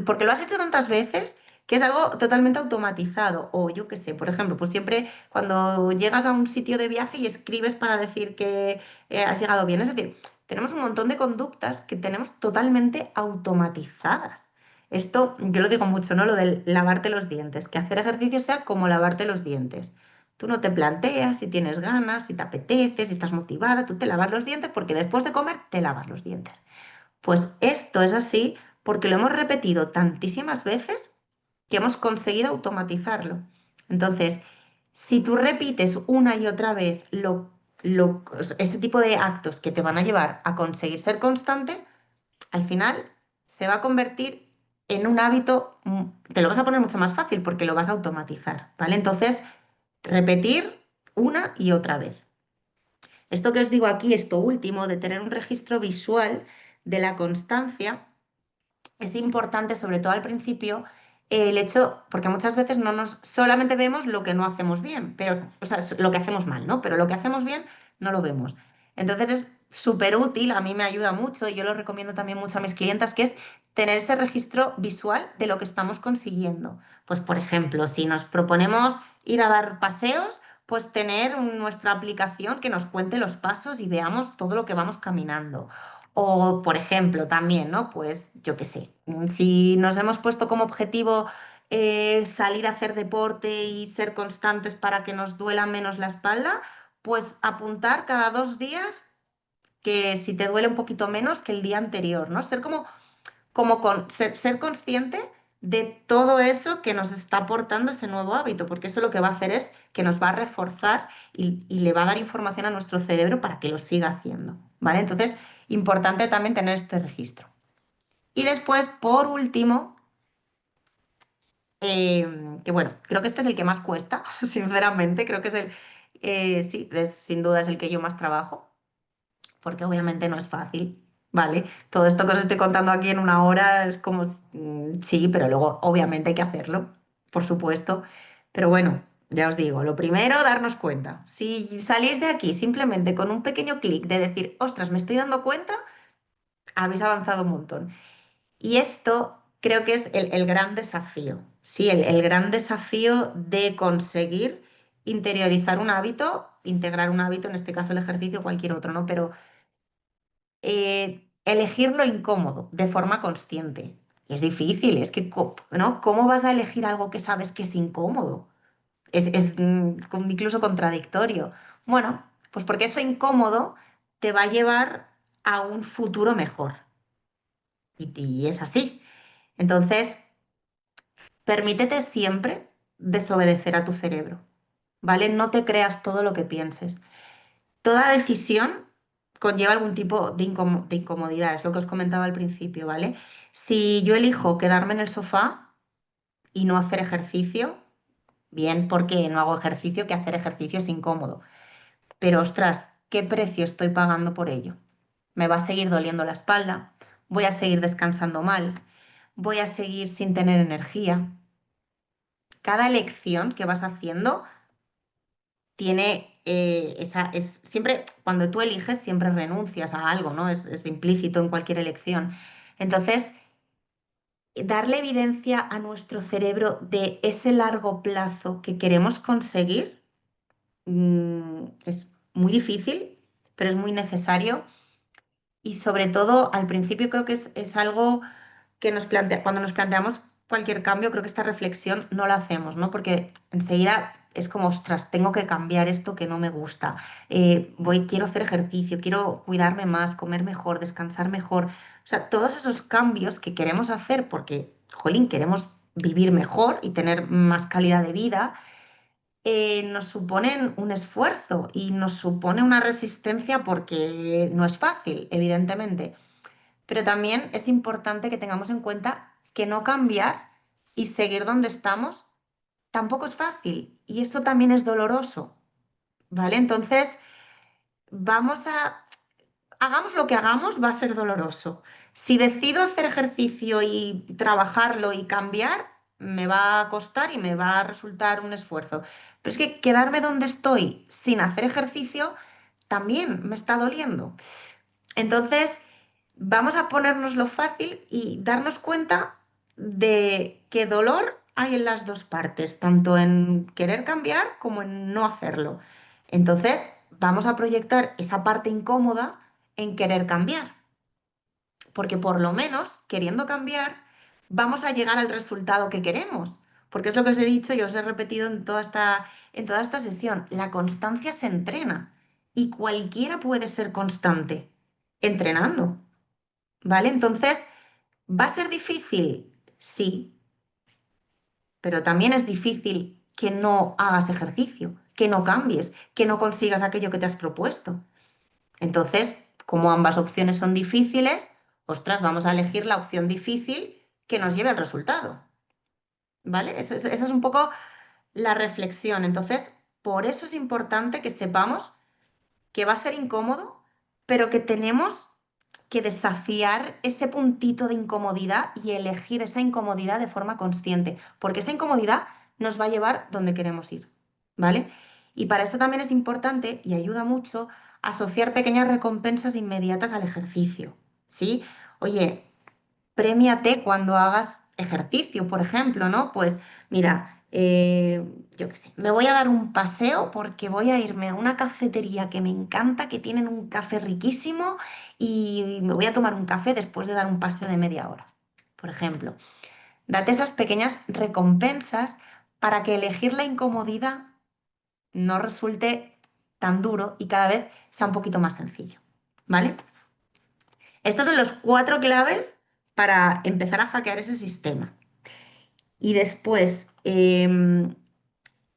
Porque lo has hecho tantas veces que es algo totalmente automatizado. O yo qué sé, por ejemplo, pues siempre cuando llegas a un sitio de viaje y escribes para decir que has llegado bien. Es decir, tenemos un montón de conductas que tenemos totalmente automatizadas. Esto, yo lo digo mucho, ¿no? Lo del lavarte los dientes, que hacer ejercicio sea como lavarte los dientes. Tú no te planteas si tienes ganas, si te apetece, si estás motivada, tú te lavas los dientes porque después de comer te lavas los dientes. Pues esto es así porque lo hemos repetido tantísimas veces que hemos conseguido automatizarlo. Entonces, si tú repites una y otra vez ese tipo de actos que te van a llevar a conseguir ser constante, al final se va a convertir en un hábito, te lo vas a poner mucho más fácil porque lo vas a automatizar, ¿vale? Entonces, repetir una y otra vez. Esto que os digo aquí, esto último, de tener un registro visual de la constancia, es importante, sobre todo al principio, el hecho, porque muchas veces no nos solamente vemos lo que no hacemos bien, pero, o sea, lo que hacemos mal, ¿no? Pero lo que hacemos bien no lo vemos. Entonces es súper útil, a mí me ayuda mucho y yo lo recomiendo también mucho a mis clientas, que es tener ese registro visual de lo que estamos consiguiendo. Pues, por ejemplo, si nos proponemos ir a dar paseos, pues tener nuestra aplicación que nos cuente los pasos y veamos todo lo que vamos caminando. O, por ejemplo, también, ¿no? Pues yo qué sé, si nos hemos puesto como objetivo salir a hacer deporte y ser constantes para que nos duela menos la espalda, pues apuntar cada 2 días que si te duele un poquito menos que el día anterior, ¿no? Ser consciente de todo eso que nos está aportando ese nuevo hábito, porque eso lo que va a hacer es que nos va a reforzar y le va a dar información a nuestro cerebro para que lo siga haciendo, ¿vale? Entonces, importante también tener este registro. Y después, por último, que bueno, creo que este es el que más cuesta, sinceramente, creo que sí, sin duda es el que yo más trabajo, porque obviamente no es fácil, ¿vale? Todo esto que os estoy contando aquí en una hora es como, sí, pero luego obviamente hay que hacerlo, por supuesto. Pero bueno, ya os digo, lo primero, darnos cuenta. Si salís de aquí simplemente con un pequeño clic de decir, ostras, me estoy dando cuenta, habéis avanzado un montón. Y esto creo que es el gran desafío, sí, el gran desafío de conseguir interiorizar un hábito, integrar un hábito, en este caso el ejercicio o cualquier otro, ¿no? Pero elegir lo incómodo de forma consciente. Es difícil, es que, ¿no? ¿Cómo vas a elegir algo que sabes que es incómodo? Es incluso contradictorio. Bueno, pues porque eso incómodo te va a llevar a un futuro mejor. Y es así. Entonces, permítete siempre desobedecer a tu cerebro, ¿vale? No te creas todo lo que pienses. Toda decisión conlleva algún tipo de incomodidad, es lo que os comentaba al principio, ¿vale? Si yo elijo quedarme en el sofá y no hacer ejercicio, bien porque no hago ejercicio, que hacer ejercicio es incómodo. pero ostras, ¿qué precio estoy pagando por ello? Me va a seguir doliendo la espalda, voy a seguir descansando mal, voy a seguir sin tener energía. Cada elección que vas haciendo tiene siempre, cuando tú eliges, siempre renuncias a algo, ¿no? Es implícito en cualquier elección. Entonces, darle evidencia a nuestro cerebro de ese largo plazo que queremos conseguir es muy difícil, pero es muy necesario. Y sobre todo, al principio creo que es algo que cuando nos planteamos cualquier cambio, creo que esta reflexión no la hacemos, ¿no? Porque enseguida es como, ostras, tengo que cambiar esto que no me gusta. Quiero hacer ejercicio, quiero cuidarme más, comer mejor, descansar mejor. O sea, todos esos cambios que queremos hacer porque, jolín, queremos vivir mejor y tener más calidad de vida, nos suponen un esfuerzo y nos supone una resistencia porque no es fácil, evidentemente. Pero también es importante que tengamos en cuenta que no cambiar y seguir donde estamos tampoco es fácil y eso también es doloroso, ¿vale? Entonces, vamos a, hagamos lo que hagamos, va a ser doloroso. Si decido hacer ejercicio y trabajarlo y cambiar, me va a costar y me va a resultar un esfuerzo. Pero es que quedarme donde estoy sin hacer ejercicio también me está doliendo. Entonces, vamos a ponernos lo fácil y darnos cuenta de que dolor hay en las dos partes, tanto en querer cambiar como en no hacerlo. Entonces, vamos a proyectar esa parte incómoda en querer cambiar, porque por lo menos queriendo cambiar, vamos a llegar al resultado que queremos. Porque es lo que os he dicho y os he repetido en toda esta sesión. La constancia se entrena y cualquiera puede ser constante entrenando. ¿Vale? Entonces, ¿va a ser difícil? Sí, pero también es difícil que no hagas ejercicio, que no cambies, que no consigas aquello que te has propuesto. Entonces, como ambas opciones son difíciles, ostras, vamos a elegir la opción difícil que nos lleve al resultado. ¿Vale? Esa es un poco la reflexión. Entonces, por eso es importante que sepamos que va a ser incómodo, pero que tenemos que desafiar ese puntito de incomodidad y elegir esa incomodidad de forma consciente, porque esa incomodidad nos va a llevar donde queremos ir, ¿vale? Y para esto también es importante y ayuda mucho asociar pequeñas recompensas inmediatas al ejercicio, ¿sí? Oye, premiate cuando hagas ejercicio, por ejemplo, ¿no? Pues mira, yo qué sé, me voy a dar un paseo porque voy a irme a una cafetería que me encanta, que tienen un café riquísimo y me voy a tomar un café después de dar un paseo de media hora, por ejemplo. Date esas pequeñas recompensas para que elegir la incomodidad no resulte tan duro y cada vez sea un poquito más sencillo, ¿vale? Estos son los 4 claves para empezar a hackear ese sistema. Y después,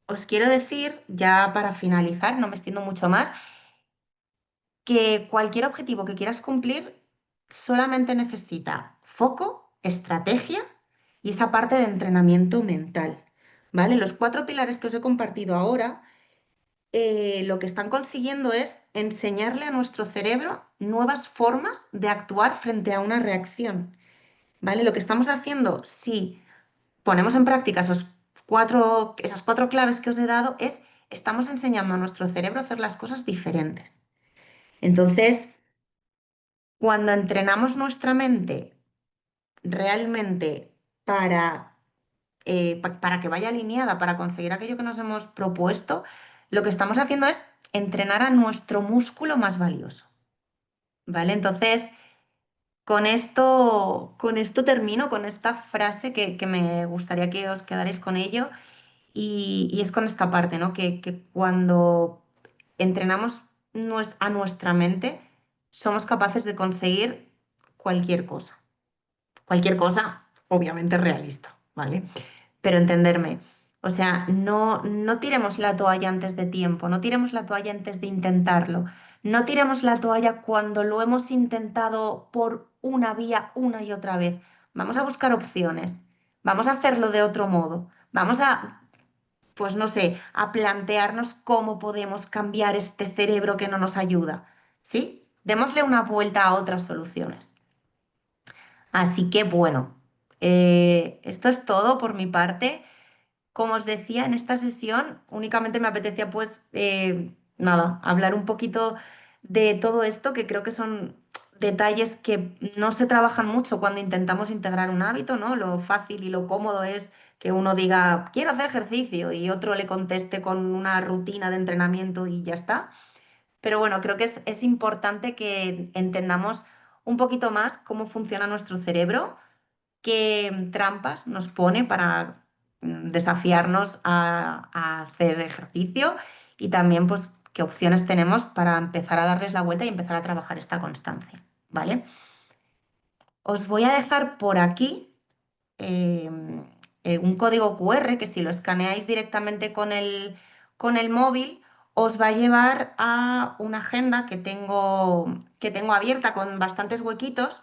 os quiero decir, ya para finalizar, no me extiendo mucho más, que cualquier objetivo que quieras cumplir solamente necesita foco, estrategia y esa parte de entrenamiento mental. ¿Vale? Los 4 pilares que os he compartido ahora, lo que están consiguiendo es enseñarle a nuestro cerebro nuevas formas de actuar frente a una reacción. ¿Vale? Lo que estamos haciendo, si ponemos en práctica esas 4 claves que os he dado, estamos enseñando a nuestro cerebro a hacer las cosas diferentes. Entonces, cuando entrenamos nuestra mente realmente para que vaya alineada, para conseguir aquello que nos hemos propuesto, lo que estamos haciendo es entrenar a nuestro músculo más valioso. ¿Vale? Entonces, con esto termino, con esta frase que me gustaría que os quedarais con ello. Y es con esta parte, ¿no? Que cuando entrenamos a nuestra mente, somos capaces de conseguir cualquier cosa. Cualquier cosa, obviamente realista, ¿vale? Pero entenderme. O sea, no tiremos la toalla antes de tiempo, no tiremos la toalla antes de intentarlo, no tiremos la toalla cuando lo hemos intentado por una vía una y otra vez. Vamos a buscar opciones, vamos a hacerlo de otro modo, vamos a pues no sé, a plantearnos cómo podemos cambiar este cerebro que no nos ayuda. ¿Sí? Démosle una vuelta a otras soluciones. Así que bueno, esto es todo por mi parte. Como os decía, en esta sesión únicamente me apetecía pues nada, hablar un poquito de todo esto, que creo que son detalles que no se trabajan mucho cuando intentamos integrar un hábito, ¿no? Lo fácil y lo cómodo es que uno diga, quiero hacer ejercicio y otro le conteste con una rutina de entrenamiento y ya está. Pero bueno, creo que es importante que entendamos un poquito más cómo funciona nuestro cerebro, qué trampas nos pone para desafiarnos a hacer ejercicio y también pues qué opciones tenemos para empezar a darles la vuelta y empezar a trabajar esta constancia, ¿vale? Os voy a dejar por aquí eh, un código QR que si lo escaneáis directamente con el móvil os va a llevar a una agenda que tengo abierta con bastantes huequitos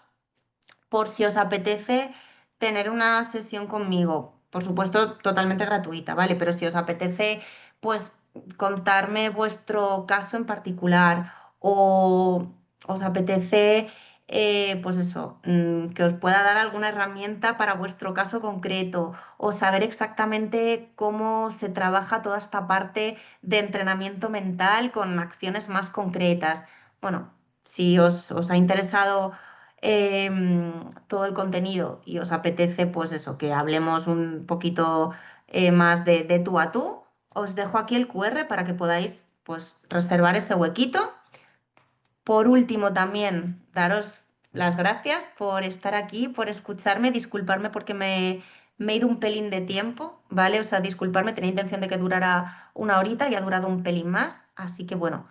por si os apetece tener una sesión conmigo. Por supuesto, totalmente gratuita, ¿vale? Pero si os apetece, pues contarme vuestro caso en particular o os apetece, pues eso, que os pueda dar alguna herramienta para vuestro caso concreto o saber exactamente cómo se trabaja toda esta parte de entrenamiento mental con acciones más concretas. Bueno, si os ha interesado todo el contenido y os apetece, pues eso, que hablemos un poquito más de tú a tú, os dejo aquí el QR para que podáis pues reservar ese huequito. Por último, también daros las gracias por estar aquí, por escucharme, disculparme porque me he ido un pelín de tiempo, ¿vale? O sea, disculparme, tenía intención de que durara una horita y ha durado un pelín más, así que bueno,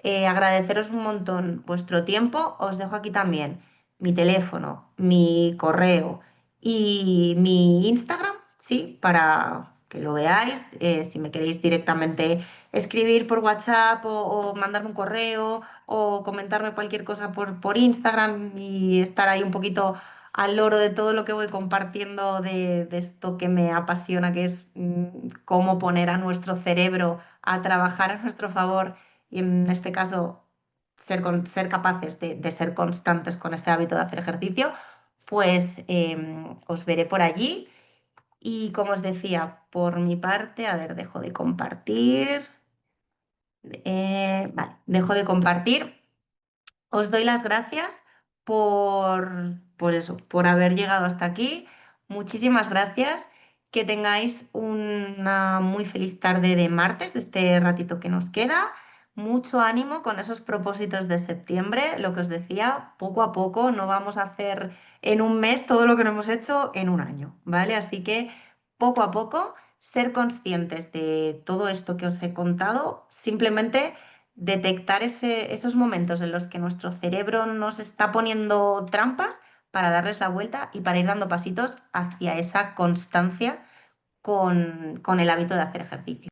agradeceros un montón vuestro tiempo, os dejo aquí también mi teléfono, mi correo y mi Instagram, ¿sí? Para que lo veáis, si me queréis directamente escribir por WhatsApp o mandarme un correo o comentarme cualquier cosa por Instagram y estar ahí un poquito al loro de todo lo que voy compartiendo de esto que me apasiona, que es cómo poner a nuestro cerebro a trabajar a nuestro favor y en este caso ser capaces de ser constantes con ese hábito de hacer ejercicio, pues os veré por allí. Y como os decía, por mi parte, a ver, dejo de compartir. Vale, dejo de compartir. Os doy las gracias por eso, por haber llegado hasta aquí. Muchísimas gracias. Que tengáis una muy feliz tarde de martes, de este ratito que nos queda. Mucho ánimo con esos propósitos de septiembre. Lo que os decía, poco a poco, no vamos a hacer en un mes todo lo que no hemos hecho en un año, ¿vale? Así que poco a poco, ser conscientes de todo esto que os he contado, simplemente detectar esos momentos en los que nuestro cerebro nos está poniendo trampas para darles la vuelta y para ir dando pasitos hacia esa constancia con el hábito de hacer ejercicio.